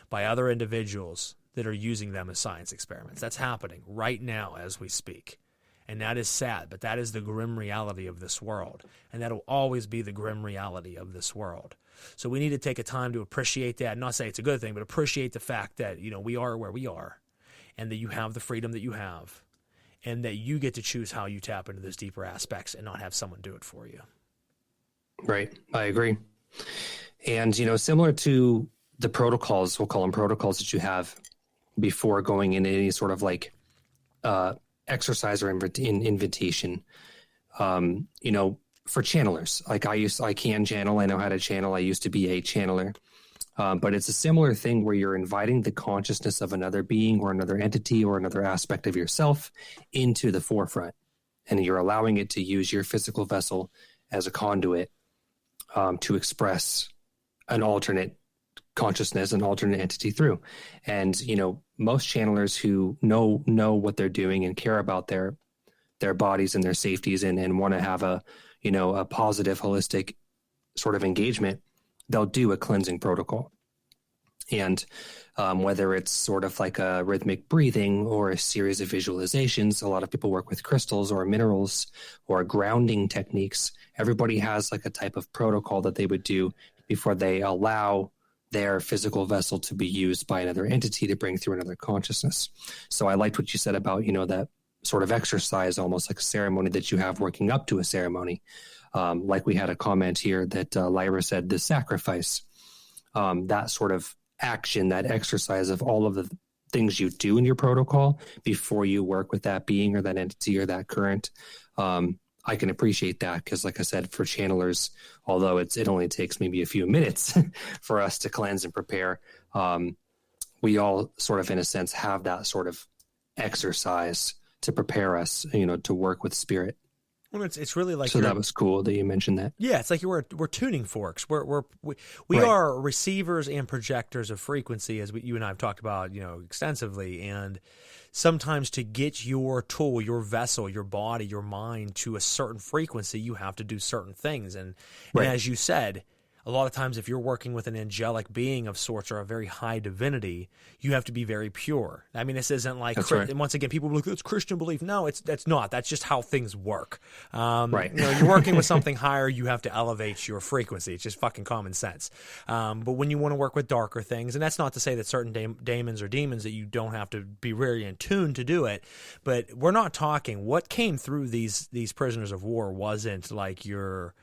by other individuals that are using them as science experiments. That's happening right now as we speak. And that is sad, but that is the grim reality of this world. And that will always be the grim reality of this world. So we need to take a time to appreciate that, not say it's a good thing, but appreciate the fact that, we are where we are, and that you have the freedom that you have, and that you get to choose how you tap into those deeper aspects and not have someone do it for you. Right. I agree. And, similar to the protocols, we'll call them protocols, that you have before going into any sort of exercise or invitation, for channelers, like I can channel, I know how to channel. I used to be a channeler. But it's a similar thing where you're inviting the consciousness of another being or another entity or another aspect of yourself into the forefront. And you're allowing it to use your physical vessel as a conduit to express an alternate consciousness, an alternate entity through. And, most channelers who know what they're doing and care about their bodies and their safeties and want to have a positive, holistic sort of engagement, they'll do a cleansing protocol. And whether it's sort of like a rhythmic breathing or a series of visualizations, a lot of people work with crystals or minerals or grounding techniques. Everybody has like a type of protocol that they would do before they allow their physical vessel to be used by another entity to bring through another consciousness. So I liked what you said about, that sort of exercise, almost like a ceremony that you have working up to a ceremony. Like we had a comment here that Lyra said, the sacrifice, that sort of action, that exercise of all of the things you do in your protocol before you work with that being or that entity or that current. I can appreciate that because, like I said, for channelers, although it only takes maybe a few minutes for us to cleanse and prepare, we all sort of, in a sense, have that sort of exercise to prepare us, to work with spirit. Well, it's really like, so that was cool that you mentioned that. Yeah, it's like we're tuning forks. We Right. are receivers and projectors of frequency, as you and I have talked about, extensively. And sometimes to get your tool, your vessel, your body, your mind to a certain frequency, you have to do certain things. And as you said, a lot of times if you're working with an angelic being of sorts or a very high divinity, you have to be very pure. I mean, this isn't like, right. And once again, people will be like, it's Christian belief. No, that's not. That's just how things work. Right. You're working with something higher, you have to elevate your frequency. It's just fucking common sense. But when you want to work with darker things, and that's not to say that certain daemons or demons that you don't have to be very in tune to do it, but we're not talking, what came through these prisoners of war wasn't like your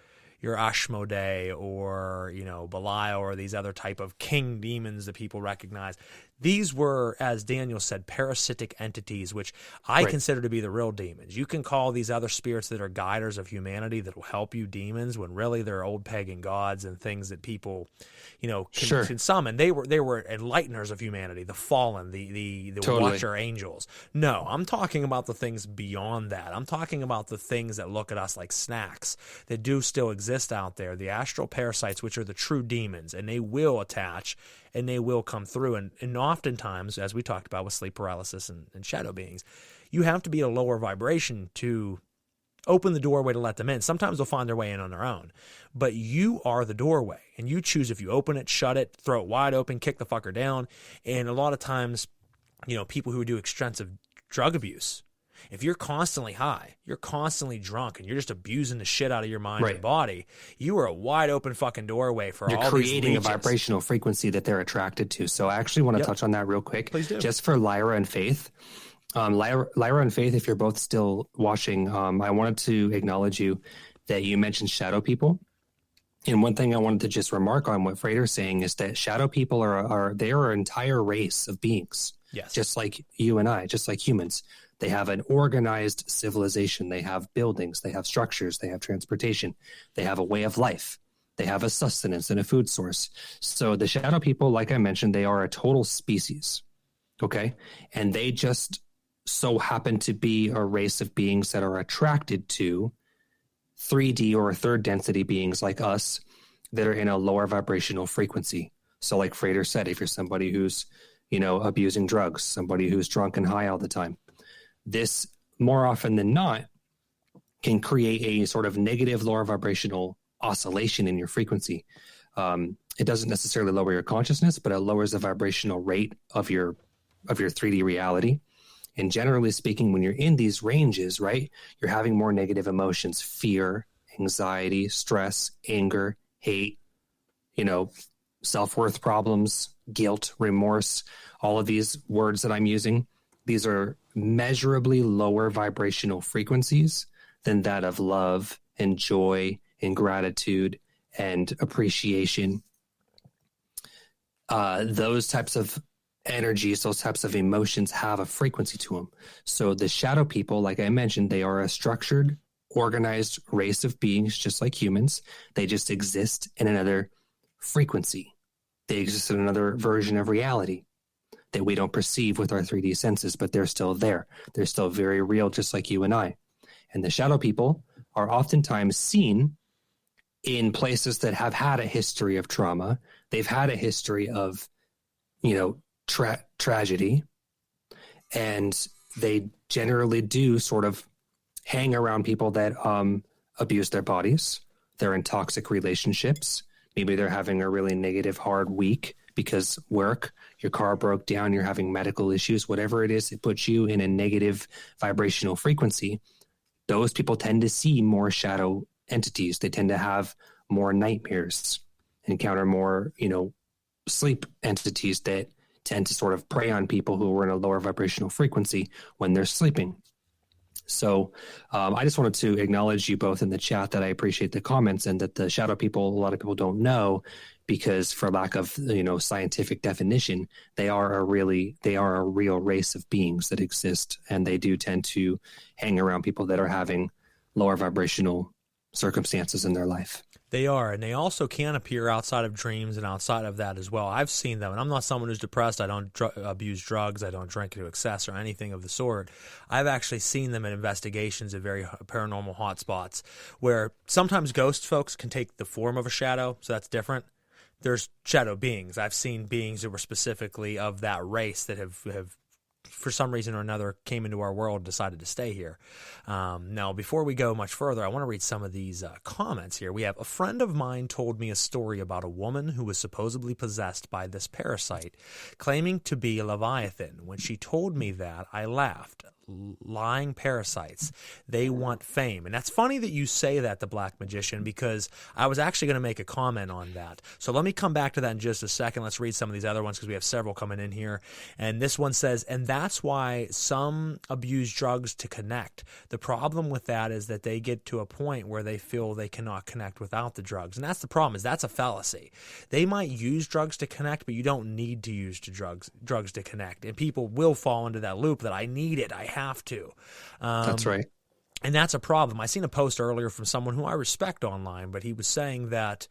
Ashmodei or, Belial or these other type of king demons that people recognize. These were, as Daniel said, parasitic entities, which I consider to be the real demons. You can call these other spirits that are guiders of humanity that will help you demons when really they're old pagan gods and things that people, can summon. They were enlighteners of humanity, the fallen, the Totally. watcher angels. No, I'm talking about the things beyond that. I'm talking about the things that look at us like snacks that do still exist out there, the astral parasites, which are the true demons, and they will attach and they will come through. And oftentimes, as we talked about with sleep paralysis and shadow beings, you have to be at a lower vibration to open the doorway to let them in. Sometimes they'll find their way in on their own, but you are the doorway, and you choose if you open it, shut it, throw it wide open, kick the fucker down. And a lot of times, people who do extensive drug abuse, if you're constantly high, you're constantly drunk, and you're just abusing the shit out of your mind and body, you are a wide open fucking doorway for You're all these creating a leeches. vibrational frequency that they're attracted to. So I actually want to touch on that real quick. Please do. Just for Lyra and Faith. Lyra and Faith, if you're both still watching, I wanted to acknowledge you that you mentioned shadow people. And one thing I wanted to just remark on what Frater's saying is that shadow people are an entire race of beings. Yes. Just like you and I, just like humans. They have an organized civilization. They have buildings. They have structures. They have transportation. They have a way of life. They have a sustenance and a food source. So the shadow people, like I mentioned, they are a total species. Okay. And they just so happen to be a race of beings that are attracted to 3D or third density beings like us that are in a lower vibrational frequency. So like Frater said, if you're somebody who's, abusing drugs, somebody who's drunk and high all the time, this more often than not can create a sort of negative lower vibrational oscillation in your frequency. It doesn't necessarily lower your consciousness, but it lowers the vibrational rate of your 3D reality. And generally speaking, when you're in these ranges, right, you're having more negative emotions, fear, anxiety, stress, anger, hate, self-worth problems, guilt, remorse, all of these words that I'm using. These are measurably lower vibrational frequencies than that of love and joy and gratitude and appreciation. Those types of energies, those types of emotions have a frequency to them. So the shadow people, like I mentioned, they are a structured, organized race of beings just like humans. They just exist in another frequency. They exist in another version of reality that we don't perceive with our 3D senses, but they're still there. They're still very real, just like you and I. And the shadow people are oftentimes seen in places that have had a history of trauma. They've had a history of, tragedy, and they generally do sort of hang around people that abuse their bodies. They're in toxic relationships. Maybe they're having a really negative, hard week because work, your car broke down, you're having medical issues, whatever it is, it puts you in a negative vibrational frequency. Those people tend to see more shadow entities. They tend to have more nightmares, encounter more, sleep entities that tend to sort of prey on people who are in a lower vibrational frequency when they're sleeping. So I just wanted to acknowledge you both in the chat that I appreciate the comments, and that the shadow people, a lot of people don't know, because for lack of scientific definition, they are a real race of beings that exist, and they do tend to hang around people that are having lower vibrational circumstances in their life. They are, and they also can appear outside of dreams and outside of that as well. I've seen them, and I'm not someone who's depressed. I don't abuse drugs. I don't drink to excess or anything of the sort. I've actually seen them in investigations at very paranormal hotspots where sometimes ghost folks can take the form of a shadow, so that's different. There's shadow beings. I've seen beings that were specifically of that race that have for some reason or another came into our world and decided to stay here. Now, before we go much further, I want to read some of these comments here. We have, a friend of mine told me a story about a woman who was supposedly possessed by this parasite, claiming to be a Leviathan. When she told me that, I laughed. Lying parasites. They want fame. And that's funny that you say that, the Black Magician, because I was actually going to make a comment on that. So let me come back to that in just a second. Let's read some of these other ones because we have several coming in here. And this one says, and that's why some abuse drugs to connect. The problem with that is that they get to a point where they feel they cannot connect without the drugs. And that's the problem, is that's a fallacy. They might use drugs to connect, but you don't need to use drugs to connect. And people will fall into that loop that I need it, I have to. That's right. And that's a problem. I seen a post earlier from someone who I respect online, but he was saying that,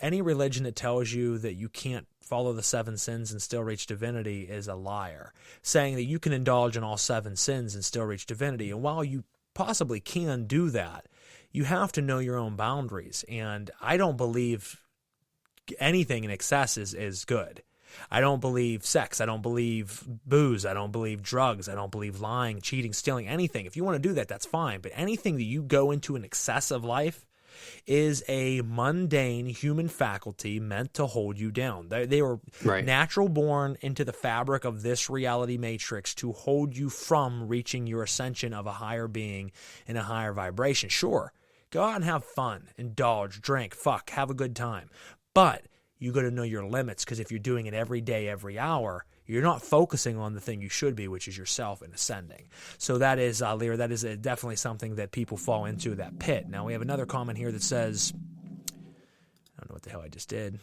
any religion that tells you that you can't follow the 7 sins and still reach divinity is a liar. Saying that you can indulge in all 7 sins and still reach divinity. And while you possibly can do that, you have to know your own boundaries. And I don't believe anything in excess is good. I don't believe sex. I don't believe booze. I don't believe drugs. I don't believe lying, cheating, stealing, anything. If you want to do that, that's fine. But anything that you go into an excess of life is a mundane human faculty meant to hold you down. They were natural born into the fabric of this reality matrix to hold you from reaching your ascension of a higher being in a higher vibration. Sure, go out and have fun, indulge, drink, fuck, have a good time. But you got to know your limits, because if you're doing it every day, every hour, you're not focusing on the thing you should be, which is yourself and ascending. So that is, Lear, that is definitely something that people fall into, that pit. Now, we have another comment here that says, I don't know what the hell I just did.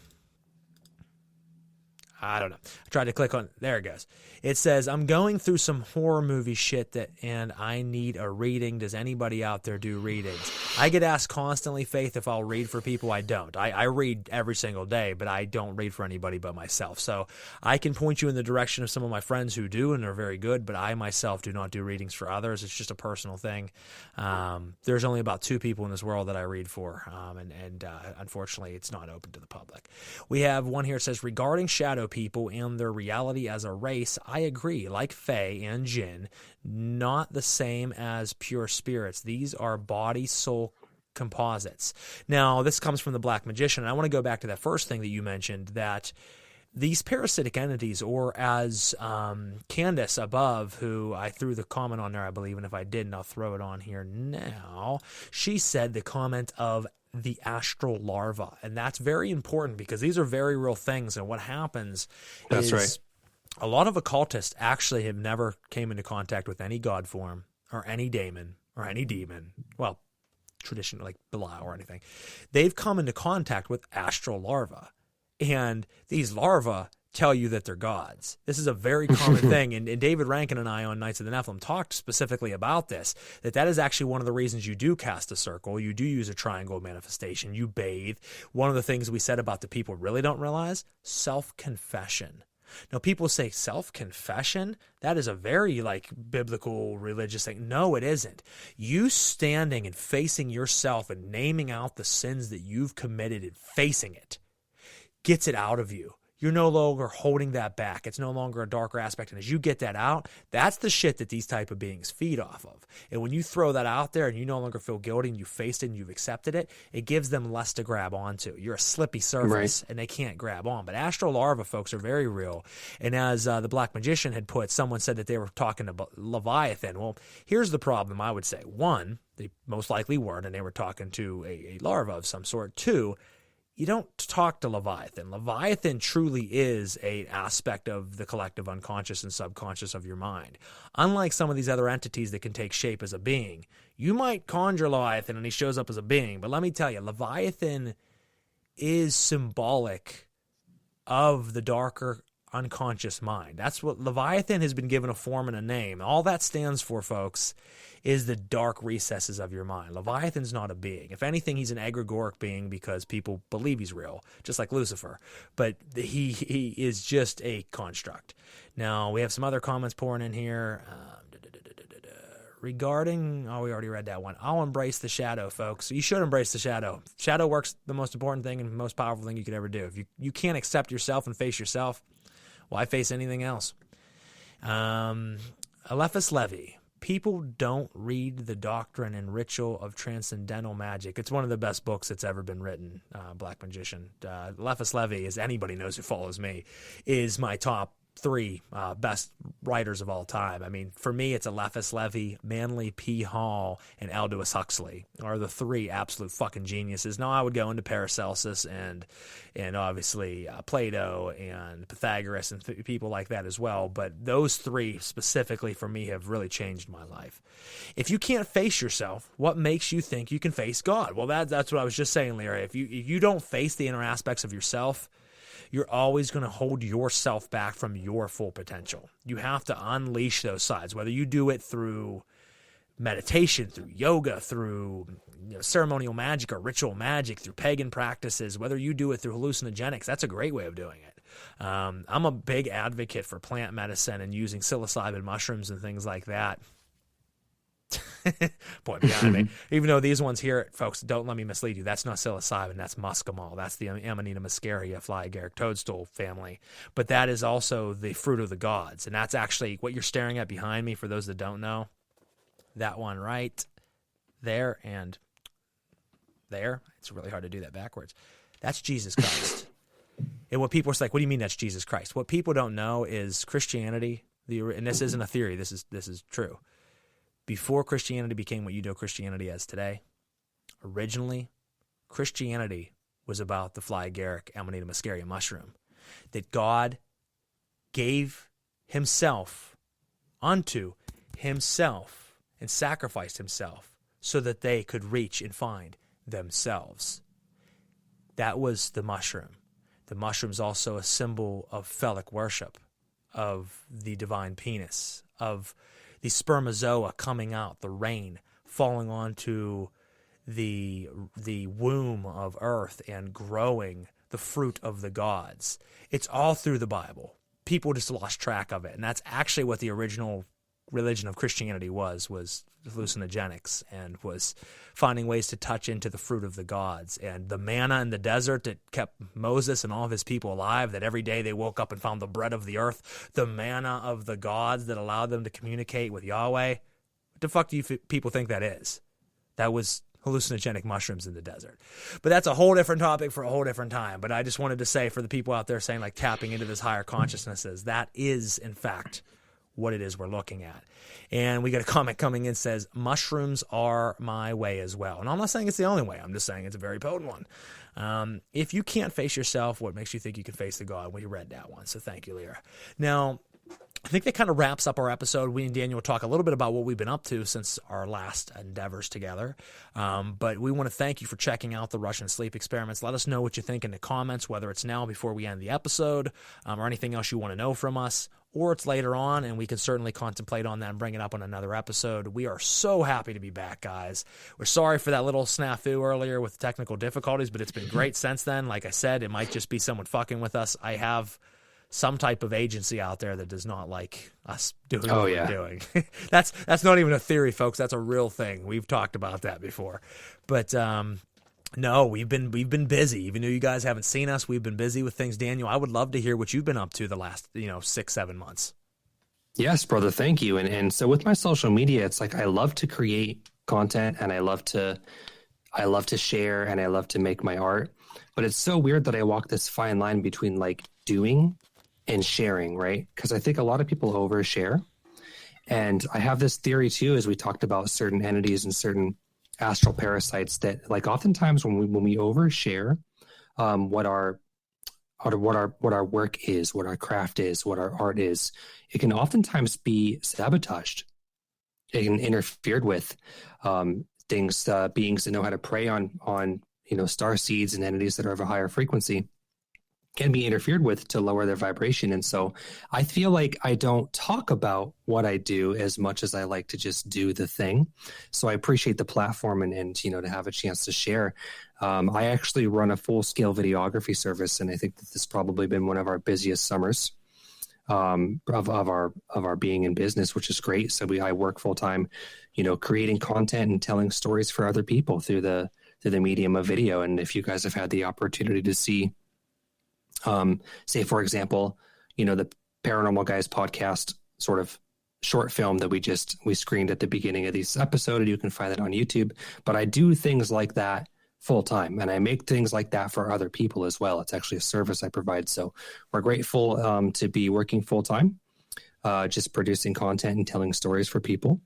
I don't know. I tried to click on, there it goes. It says, I'm going through some horror movie shit and I need a reading. Does anybody out there do readings? I get asked constantly, Faith, if I'll read for people. I don't. I read every single day, but I don't read for anybody but myself. So I can point you in the direction of some of my friends who do, and they're very good, but I myself do not do readings for others. It's just a personal thing. There's only about 2 people in this world that I read for, and unfortunately, it's not open to the public. We have one here that says, regarding shadow people and their reality as a race, I agree. Like Fae and Jinn, not the same as pure spirits. These are body-soul composites. Now, this comes from the Black Magician, and I want to go back to that first thing that you mentioned, that these parasitic entities, or as Candace above, who I threw the comment on there, I believe, and if I didn't, I'll throw it on here now. She said the comment of the astral larva, and that's very important because these are very real things. And what happens is a lot of occultists actually have never came into contact with any god form or any daemon or any demon. Well, traditionally like Belial or anything. They've come into contact with astral larva, and these larvae tell you that they're gods. This is a very common thing, and David Rankin and I on Knights of the Nephilim talked specifically about this, that is actually one of the reasons you do cast a circle, you do use a triangle manifestation, you bathe. One of the things we said about the people really don't realize, self-confession. Now, people say self-confession? That is a very, biblical, religious thing. No, it isn't. You standing and facing yourself and naming out the sins that you've committed and facing it gets it out of you. You're no longer holding that back. It's no longer a darker aspect. And as you get that out, that's the shit that these type of beings feed off of. And when you throw that out there and you no longer feel guilty and you faced it and you've accepted it, it gives them less to grab onto. You're a slippy surface and they can't grab on. But astral larvae, folks, are very real. And as the Black Magician had put, someone said that they were talking about Leviathan. Well, here's the problem, I would say. 1, they most likely weren't, and they were talking to a larva of some sort. 2, you don't talk to Leviathan. Leviathan truly is an aspect of the collective unconscious and subconscious of your mind. Unlike some of these other entities that can take shape as a being, you might conjure Leviathan and he shows up as a being, but let me tell you, Leviathan is symbolic of the darker unconscious mind. That's what Leviathan has been given, a form and a name. All that stands for, folks, is the dark recesses of your mind. Leviathan's not a being. If anything, he's an egregoric being because people believe he's real, just like Lucifer. But he is just a construct. Now, we have some other comments pouring in here. Regarding, we already read that one. I'll embrace the shadow, folks. You should embrace the shadow. Shadow work's the most important thing and most powerful thing you could ever do. If you can't accept yourself and face yourself, why face anything else? Eliphas Levi. People don't read The Doctrine and Ritual of Transcendental Magic. It's one of the best books that's ever been written, Black Magician. Eliphas Levi, as anybody knows who follows me, is my top 3 best writers of all time. I mean, for me, it's Eliphas Levi, Manly P. Hall, and Aldous Huxley are the 3 absolute fucking geniuses. Now, I would go into Paracelsus and obviously Plato and Pythagoras and people like that as well, but those 3 specifically for me have really changed my life. If you can't face yourself, what makes you think you can face God? Well, that's what I was just saying, Larry. If you don't face the inner aspects of yourself, you're always going to hold yourself back from your full potential. You have to unleash those sides, whether you do it through meditation, through yoga, through ceremonial magic or ritual magic, through pagan practices, whether you do it through hallucinogenics. That's a great way of doing it. I'm a big advocate for plant medicine and using psilocybin mushrooms and things like that. Point behind me. Even though these ones here, folks, don't let me mislead you. That's not psilocybin. That's muscimol. That's the Amanita muscaria, fly agaric toadstool family. But that is also the fruit of the gods. And that's actually what you're staring at behind me, for those that don't know. That one right there and there. It's really hard to do that backwards. That's Jesus Christ. And what people are like, what do you mean that's Jesus Christ? What people don't know is Christianity, and this isn't a theory, this is true. Before Christianity became what you know Christianity as today, originally, Christianity was about the fly agaric Amanita muscaria mushroom, that God gave himself unto himself and sacrificed himself so that they could reach and find themselves. That was the mushroom. The mushroom's also a symbol of phallic worship, of the divine penis, of the spermazoa coming out, the rain falling onto the womb of earth and growing the fruit of the gods. It's all through the Bible. People just lost track of it, and that's actually what the original religion of Christianity was hallucinogenics, and was finding ways to touch into the fruit of the gods. And the manna in the desert that kept Moses and all of his people alive, that every day they woke up and found the bread of the earth, the manna of the gods that allowed them to communicate with Yahweh. What the fuck do you people think that is? That was hallucinogenic mushrooms in the desert. But that's a whole different topic for a whole different time. But I just wanted to say, for the people out there saying like tapping into this higher consciousnesses, that is in fact what it is we're looking at. And we got a comment coming in, says, mushrooms are my way as well. And I'm not saying it's the only way. I'm just saying it's a very potent one. If you can't face yourself, what makes you think you can face the God? We read that one. So thank you, Lyra. Now, I think that kind of wraps up our episode. We and Daniel will talk a little bit about what we've been up to since our last endeavors together. But we want to thank you for checking out the Russian sleep experiments. Let us know what you think in the comments, whether it's now before we end the episode, or anything else you want to know from us, or it's later on, and we can certainly contemplate on that and bring it up on another episode. We are so happy to be back, guys. We're sorry for that little snafu earlier with technical difficulties, but it's been great since then. Like I said, it might just be someone fucking with us. I have some type of agency out there that does not like us doing what we're doing. That's not even a theory, folks. That's a real thing. We've talked about that before. But no, we've been busy. Even though you guys haven't seen us, we've been busy with things. Daniel, I would love to hear what you've been up to the last 6-7 months. Yes, brother. Thank you. And so with my social media, it's like I love to create content, and I love to share, and I love to make my art. But it's so weird that I walk this fine line between like doing and sharing, right? Because I think a lot of people overshare. And I have this theory too, as we talked about certain entities and certain astral parasites, that like oftentimes when we overshare, what our work is, what our craft is, what our art is, it can oftentimes be sabotaged. It can interfered with. Beings that know how to prey on star seeds and entities that are of a higher frequency can be interfered with to lower their vibration. And so I feel like I don't talk about what I do as much as I like to just do the thing. So I appreciate the platform and to have a chance to share. I actually run a full-scale videography service, and I think that this has probably been one of our busiest summers of our being in business, which is great. So I work full-time, creating content and telling stories for other people through the medium of video. And if you guys have had the opportunity to see, say, for example, the Paranormal Guys podcast sort of short film that we screened at the beginning of this episode, and you can find that on YouTube. But I do things like that full time, and I make things like that for other people as well. It's actually a service I provide. So we're grateful to be working full time, just producing content and telling stories for people.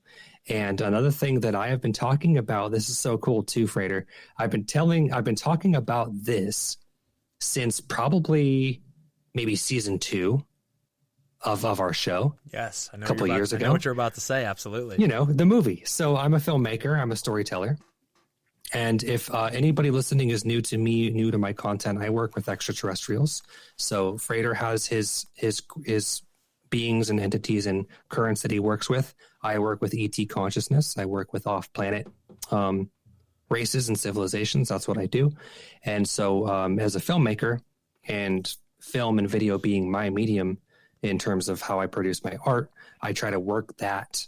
And another thing that I have been talking about, this is so cool too, Frater. I've been talking about this since probably maybe season 2 of our show. Yes, I know. A couple years ago. I know what you're about to say. Absolutely. The movie. So I'm a filmmaker. I'm a storyteller. And if anybody listening is new to me, new to my content, I work with extraterrestrials. So Frater has his beings and entities and currents that he works with. I work with ET consciousness. I work with off-planet races and civilizations. That's what I do. And so as a filmmaker, and film and video being my medium in terms of how I produce my art, I try to work that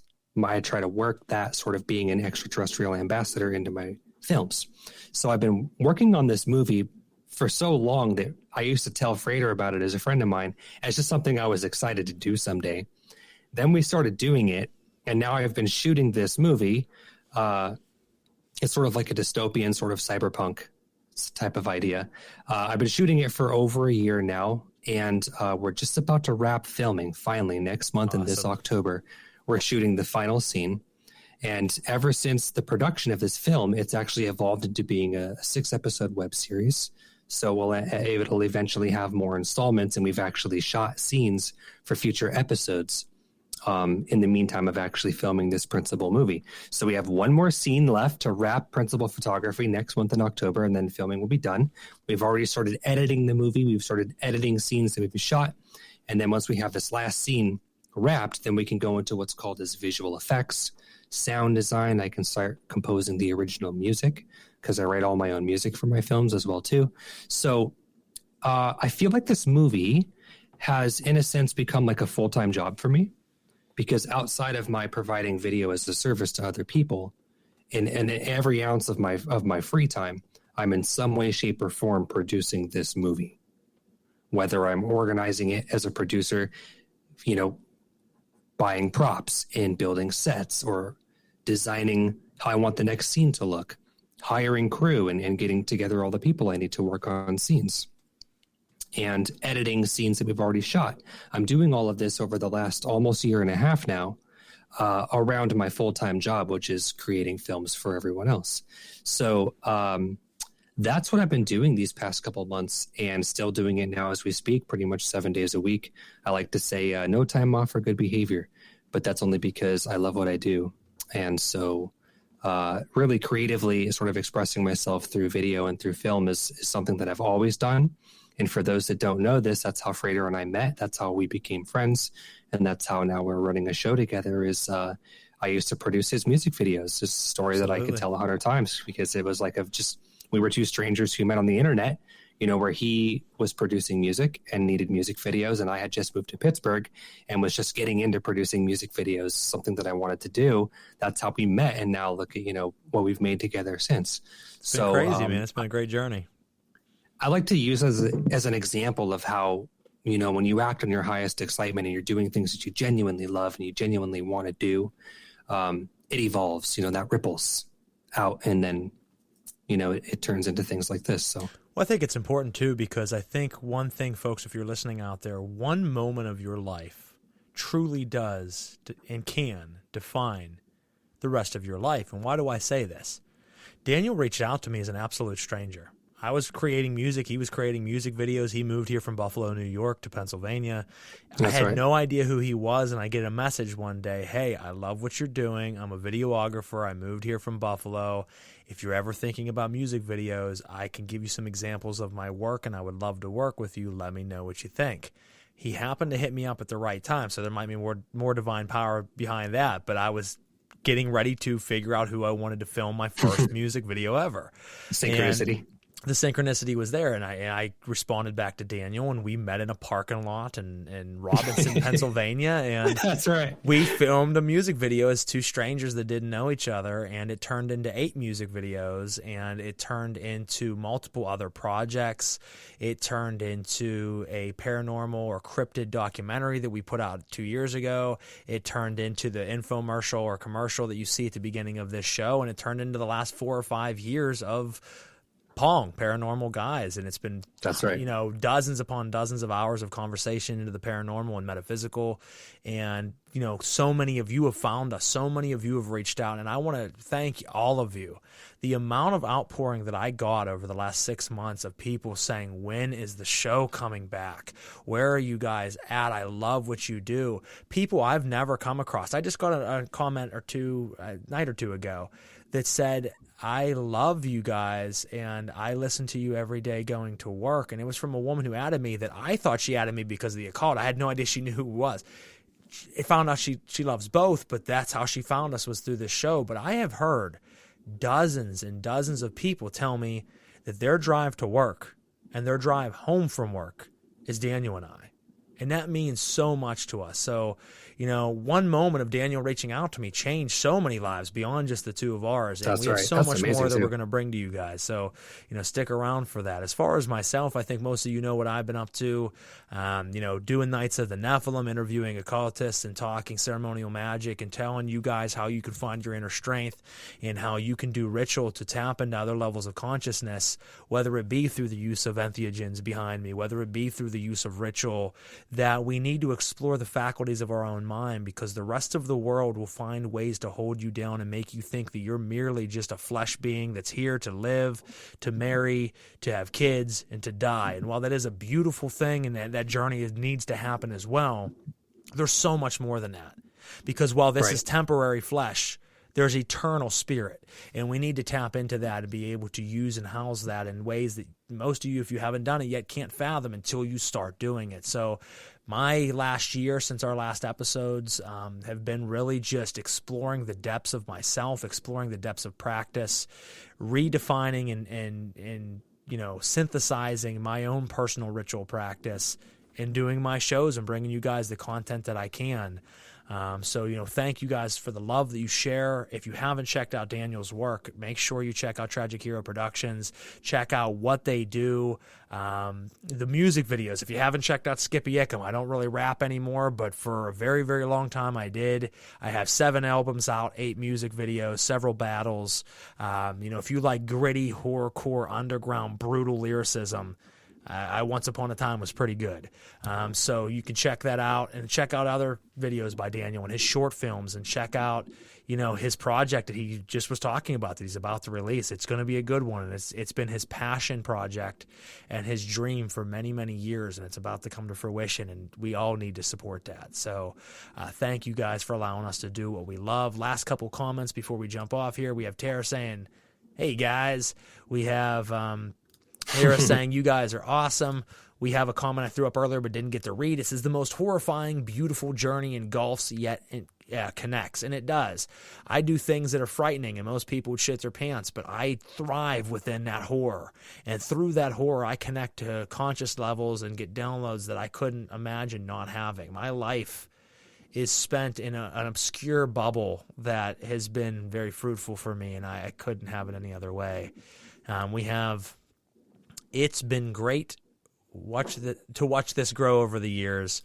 sort of being an extraterrestrial ambassador into my films. So I've been working on this movie for so long that I used to tell Frater about it as a friend of mine as just something I was excited to do someday. Then we started doing it, and now I've been shooting this movie. It's sort of like a dystopian sort of cyberpunk type of idea. I've been shooting it for over a year now, and we're just about to wrap filming finally next month. Awesome. In this October. We're shooting the final scene. And ever since the production of this film, it's actually evolved into being a 6-episode web series. So it'll eventually have more installments, and we've actually shot scenes for future episodes in the meantime of actually filming this principal movie. So we have one more scene left to wrap principal photography next month in October, and then filming will be done. We've already started editing the movie. We've started editing scenes that we've shot. And then once we have this last scene wrapped, then we can go into what's called as visual effects, sound design. I can start composing the original music because I write all my own music for my films as well too. So I feel like this movie has, in a sense, become like a full-time job for me, because outside of my providing video as a service to other people, in every ounce of my free time, I'm in some way, shape, or form producing this movie. Whether I'm organizing it as a producer, buying props and building sets, or designing how I want the next scene to look, hiring crew and getting together all the people I need to work on scenes, and editing scenes that we've already shot. I'm doing all of this over the last almost year and a half now, around my full-time job, which is creating films for everyone else. So that's what I've been doing these past couple of months, and still doing it now as we speak, pretty much 7 days a week. I like to say no time off for good behavior, but that's only because I love what I do. And so really creatively sort of expressing myself through video and through film is something that I've always done. And for those that don't know this, that's how Frater and I met. That's how we became friends. And that's how now we're running a show together. Is I used to produce his music videos. It's a story Absolutely. That I could tell 100 times, because it was like we were two strangers who met on the internet, where he was producing music and needed music videos, and I had just moved to Pittsburgh and was just getting into producing music videos, something that I wanted to do. That's how we met, and now look at what we've made together since. It's been crazy, man. It's been a great journey. I like to use as an example of how, when you act on your highest excitement and you're doing things that you genuinely love and you genuinely want to do, it evolves, that ripples out, and then it turns into things like this. So, well, I think it's important too, because I think one thing, folks, if you're listening out there, one moment of your life truly does and can define the rest of your life. And why do I say this? Daniel reached out to me as an absolute stranger. I was creating music. He was creating music videos. He moved here from Buffalo, New York to Pennsylvania. I had no idea who he was, and I get a message one day, hey, I love what you're doing. I'm a videographer. I moved here from Buffalo. If you're ever thinking about music videos, I can give you some examples of my work, and I would love to work with you. Let me know what you think. He happened to hit me up at the right time, so there might be more divine power behind that, but I was getting ready to figure out who I wanted to film my first music video ever. Synchronicity. And the synchronicity was there, and I responded back to Daniel, and we met in a parking lot in Robinson, Pennsylvania, and that's right. We filmed a music video as two strangers that didn't know each other, and it turned into 8 music videos, and it turned into multiple other projects. It turned into a paranormal or cryptid documentary that we put out 2 years ago. It turned into the infomercial or commercial that you see at the beginning of this show, and it turned into the last 4 or 5 years of Pong, Paranormal Guys, and it's been dozens upon dozens of hours of conversation into the paranormal and metaphysical, and so many of you have found us, so many of you have reached out, and I want to thank all of you. The amount of outpouring that I got over the last 6 months of people saying, when is the show coming back? Where are you guys at? I love what you do. People I've never come across. I just got a comment or two a night or two ago that said, I love you guys, and I listen to you every day going to work. And it was from a woman who added me that I thought she added me because of the occult. I had no idea she knew who it was. I found out she loves both, but that's how she found us, was through this show. But I have heard dozens and dozens of people tell me that their drive to work and their drive home from work is Daniel and I. And that means so much to us. So, one moment of Daniel reaching out to me changed so many lives beyond just the two of ours. And we have so much more that we're going to bring to you guys. So, stick around for that. As far as myself, I think most of you know what I've been up to. Doing Nights of the Nephilim, interviewing occultists and talking ceremonial magic and telling you guys how you can find your inner strength and how you can do ritual to tap into other levels of consciousness, whether it be through the use of entheogens behind me, whether it be through the use of ritual, that we need to explore the faculties of our own mind, because the rest of the world will find ways to hold you down and make you think that you're merely just a flesh being that's here to live, to marry, to have kids, and to die. And while that is a beautiful thing and that journey needs to happen as well, there's so much more than that. Because while this is temporary flesh, there's eternal spirit, and we need to tap into that and be able to use and house that in ways that most of you, if you haven't done it yet, can't fathom until you start doing it. So my last year since our last episodes have been really just exploring the depths of myself, exploring the depths of practice, redefining and synthesizing my own personal ritual practice, and doing my shows and bringing you guys the content that I can. So thank you guys for the love that you share. If you haven't checked out Daniel's work, make sure you check out Tragic Hero Productions. Check out what they do. The music videos. If you haven't checked out Skippy Ickham, I don't really rap anymore, but for a very, very long time I did. I have 7 albums out, 8 music videos, several battles. If you like gritty, horrorcore, underground, brutal lyricism, I Once Upon a Time was pretty good. So you can check that out, and check out other videos by Daniel and his short films, and check out, his project that he just was talking about that he's about to release. It's going to be a good one, and it's been his passion project and his dream for many, many years, and it's about to come to fruition, and we all need to support that. So thank you guys for allowing us to do what we love. Last couple comments before we jump off here. We have Tara saying, hey guys. We have Tara saying, you guys are awesome. We have a comment I threw up earlier but didn't get to read. It says, the most horrifying, beautiful journey engulfs yet connects. And it does. I do things that are frightening, and most people would shit their pants, but I thrive within that horror. And through that horror, I connect to conscious levels and get downloads that I couldn't imagine not having. My life is spent in an obscure bubble that has been very fruitful for me, and I couldn't have it any other way. It's been great to watch this grow over the years.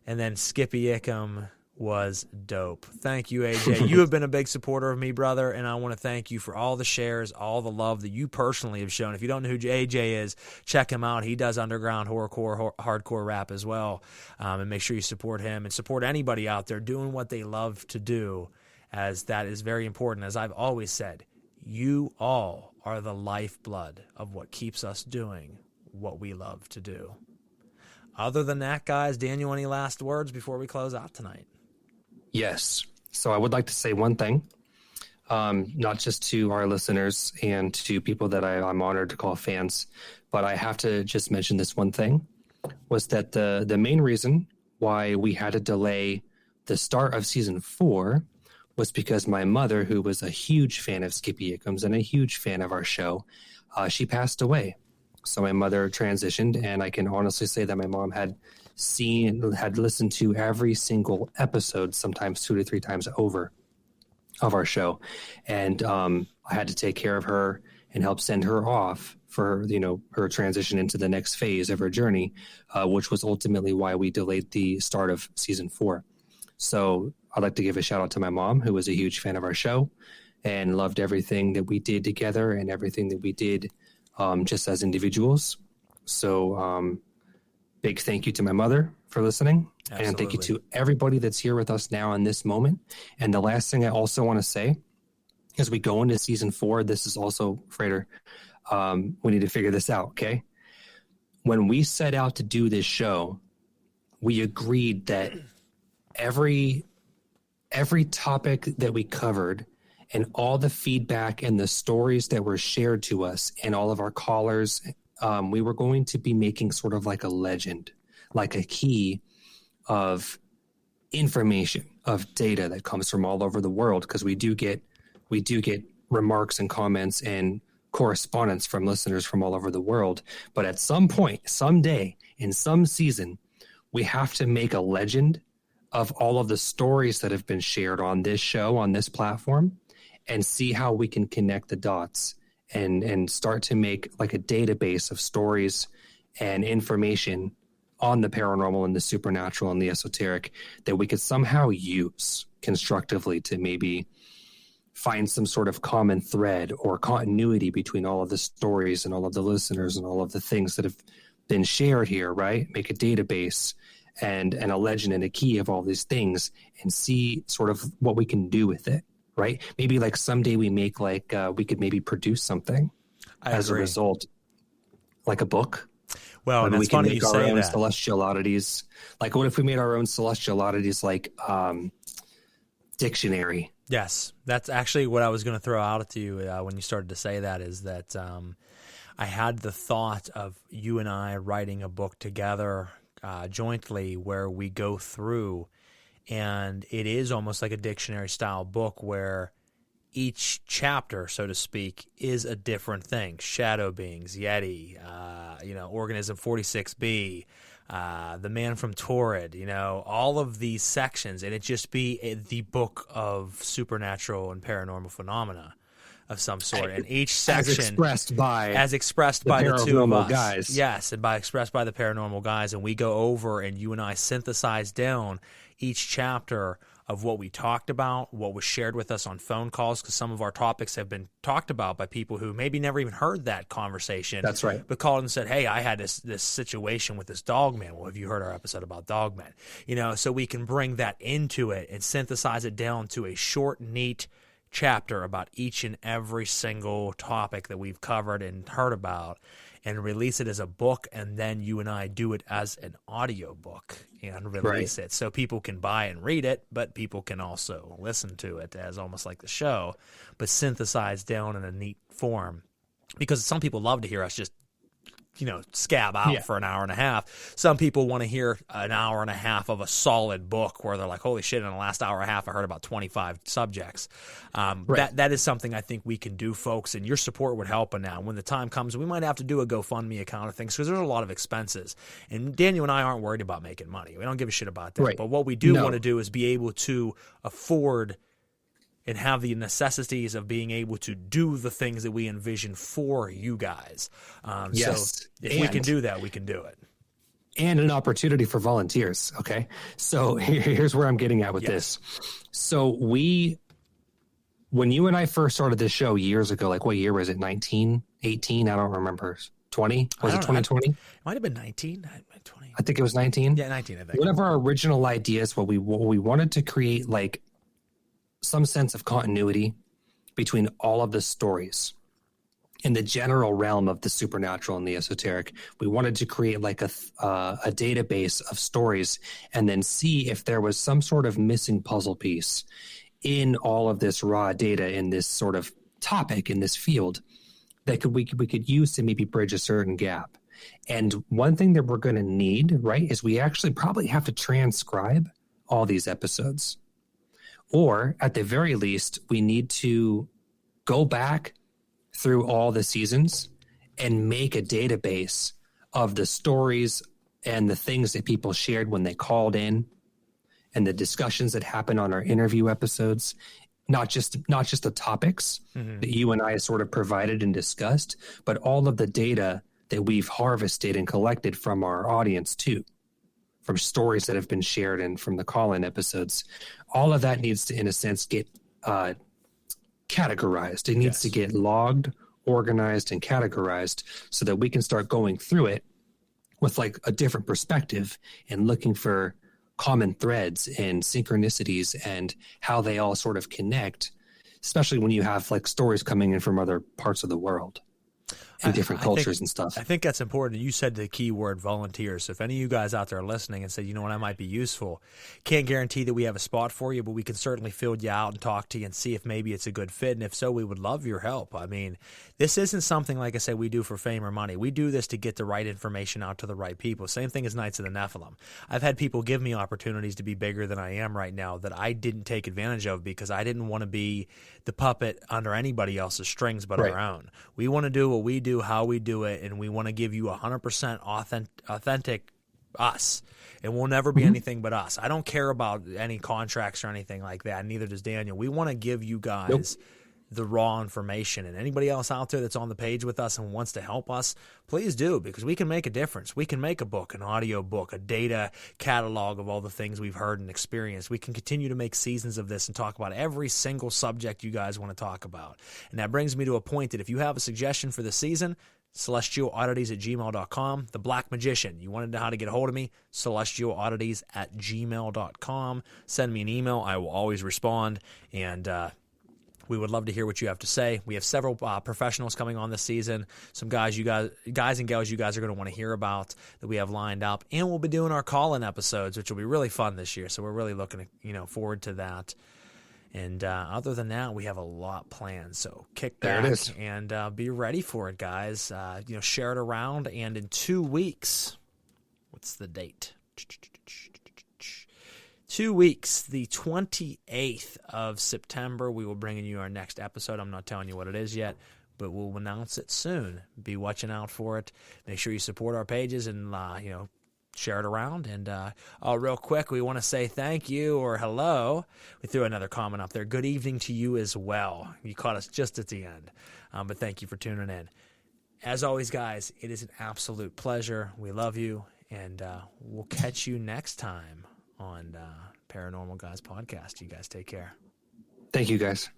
And then Skippy Ickham was dope. Thank you, AJ. You have been a big supporter of me, brother, and I want to thank you for all the shares, all the love that you personally have shown. If you don't know who AJ is, check him out. He does underground horrorcore, hardcore rap as well. And make sure you support him and support anybody out there doing what they love to do, as that is very important. As I've always said, You all are the lifeblood of what keeps us doing what we love to do. Other than that, guys, Daniel, any last words before we close out tonight? Yes. So I would like to say one thing, not just to our listeners and to people that I'm honored to call fans, but I have to just mention this one thing, was that the main reason why we had to delay the start of season 4 was because my mother, who was a huge fan of Skippy Ickams and a huge fan of our show, she passed away. So my mother transitioned, and I can honestly say that my mom had listened to every single episode, sometimes 2 to 3 times over, of our show. And I had to take care of her and help send her off for, her transition into the next phase of her journey, which was ultimately why we delayed the start of season 4. So I'd like to give a shout out to my mom, who was a huge fan of our show and loved everything that we did together and everything that we did just as individuals. So big thank you to my mother for listening. Absolutely. And thank you to everybody that's here with us now in this moment. And the last thing I also want to say, as we go into season 4, this is also, Frater, we need to figure this out, okay? When we set out to do this show, we agreed that every topic that we covered and all the feedback and the stories that were shared to us and all of our callers, we were going to be making sort of like a legend, like a key of information, of data that comes from all over the world, because we do get remarks and comments and correspondence from listeners from all over the world. But at some point, someday, in some season, we have to make a legend of all of the stories that have been shared on this show, on this platform, and see how we can connect the dots and start to make like a database of stories and information on the paranormal and the supernatural and the esoteric that we could somehow use constructively to maybe find some sort of common thread or continuity between all of the stories and all of the listeners and all of the things that have been shared here, right? Make a database and a legend and a key of all these things and see sort of what we can do with it, right? Maybe like someday we make like, we could maybe produce something as a result, like a book. Well, and that's funny you say that. Celestial oddities. Like what if we made our own celestial oddities, like dictionary? Yes, that's actually what I was going to throw out to you when you started to say that, is that I had the thought of you and I writing a book together jointly where we go through, and it is almost like a dictionary style book where each chapter, so to speak, is a different thing. Shadow beings, Yeti, Organism 46B, the Man from Torrid, all of these sections, and it just be the book of supernatural and paranormal phenomena of some sort, and each section as expressed by the two of us, guys. Yes, and expressed by the paranormal guys, and we go over and you and I synthesize down each chapter of what we talked about, what was shared with us on phone calls, because some of our topics have been talked about by people who maybe never even heard that conversation. That's right. But called and said, hey, I had this situation with this dogman. Well, have you heard our episode about dogmen? So we can bring that into it and synthesize it down to a short, neat chapter about each and every single topic that we've covered and heard about, and release it as a book, and then you and I do it as an audio book and release it. So people can buy and read it, but people can also listen to it as almost like the show, but synthesized down in a neat form. Because some people love to hear us just scab out for an hour and a half. Some people want to hear an hour and a half of a solid book where they're like, holy shit, in the last hour and a half, I heard about 25 subjects. That is something I think we can do, folks, and your support would help. And now when the time comes, we might have to do a GoFundMe account of things, because there's a lot of expenses. And Daniel and I aren't worried about making money. We don't give a shit about that. Right. But what we do want to do is be able to afford and have the necessities of being able to do the things that we envision for you guys. So if we can do that, we can do it. And an opportunity for volunteers, okay? So here's where I'm getting at with this. So when you and I first started this show years ago, like what year was it, 19, 18? I don't remember. 20? Was it 2020? It might have been 19, 20. I think it was 19. Yeah, 19, I think. One of our original ideas, what we wanted to create, like, some sense of continuity between all of the stories in the general realm of the supernatural and the esoteric. We wanted to create like a database of stories and then see if there was some sort of missing puzzle piece in all of this raw data in this sort of topic in this field that we could use to maybe bridge a certain gap. And one thing that we're going to need, right, is we actually probably have to transcribe all these episodes. Or at the very least, we need to go back through all the seasons and make a database of the stories and the things that people shared when they called in and the discussions that happened on our interview episodes, not just the topics that you and I sort of provided and discussed, but all of the data that we've harvested and collected from our audience too, from stories that have been shared and from the call-in episodes. All of that needs to, in a sense, get categorized. It needs to get logged, organized, and categorized so that we can start going through it with like a different perspective and looking for common threads and synchronicities and how they all sort of connect, especially when you have like stories coming in from other parts of the world and different cultures and stuff. I think that's important. You said the key word volunteers. So if any of you guys out there are listening and say, you know what, I might be useful, can't guarantee that we have a spot for you, but we can certainly fill you out and talk to you and see if maybe it's a good fit. And if so, we would love your help. I mean, this isn't something, like I said, we do for fame or money. We do this to get the right information out to the right people. Same thing as Knights of the Nephilim. I've had people give me opportunities to be bigger than I am right now that I didn't take advantage of because I didn't want to be the puppet under anybody else's strings but our own. We want to do what we do, how we do it, and we want to give you 100% authentic us. And we'll never be anything but us. I don't care about any contracts or anything like that, neither does Daniel. We want to give you guys the raw information. And anybody else out there that's on the page with us and wants to help us, please do, because we can make a difference. We can make a book, an audio book, a data catalog of all the things we've heard and experienced. We can continue to make seasons of this and talk about every single subject you guys want to talk about. And that brings me to a point that if you have a suggestion for the season, celestialoddities@gmail.com. The Black Magician, you wanted to know how to get a hold of me, celestialoddities@gmail.com. Send me an email. I will always respond, and we would love to hear what you have to say. We have several professionals coming on this season, some guys and gals you guys are going to want to hear about that we have lined up, and we'll be doing our call-in episodes, which will be really fun this year, so we're really looking forward to that. And other than that, we have a lot planned. So kick back and be ready for it, guys. Share it around. And in 2 weeks, what's the date? 2 weeks, the 28th of September, we will bring you our next episode. I'm not telling you what it is yet, but we'll announce it soon. Be watching out for it. Make sure you support our pages and, share it around. And real quick, we want to say thank you or hello. We threw another comment up there. Good evening to you as well. You caught us just at the end. But thank you for tuning in. As always, guys, it is an absolute pleasure. We love you. And we'll catch you next time on Paranormal Guys Podcast. You guys take care. Thank you, guys.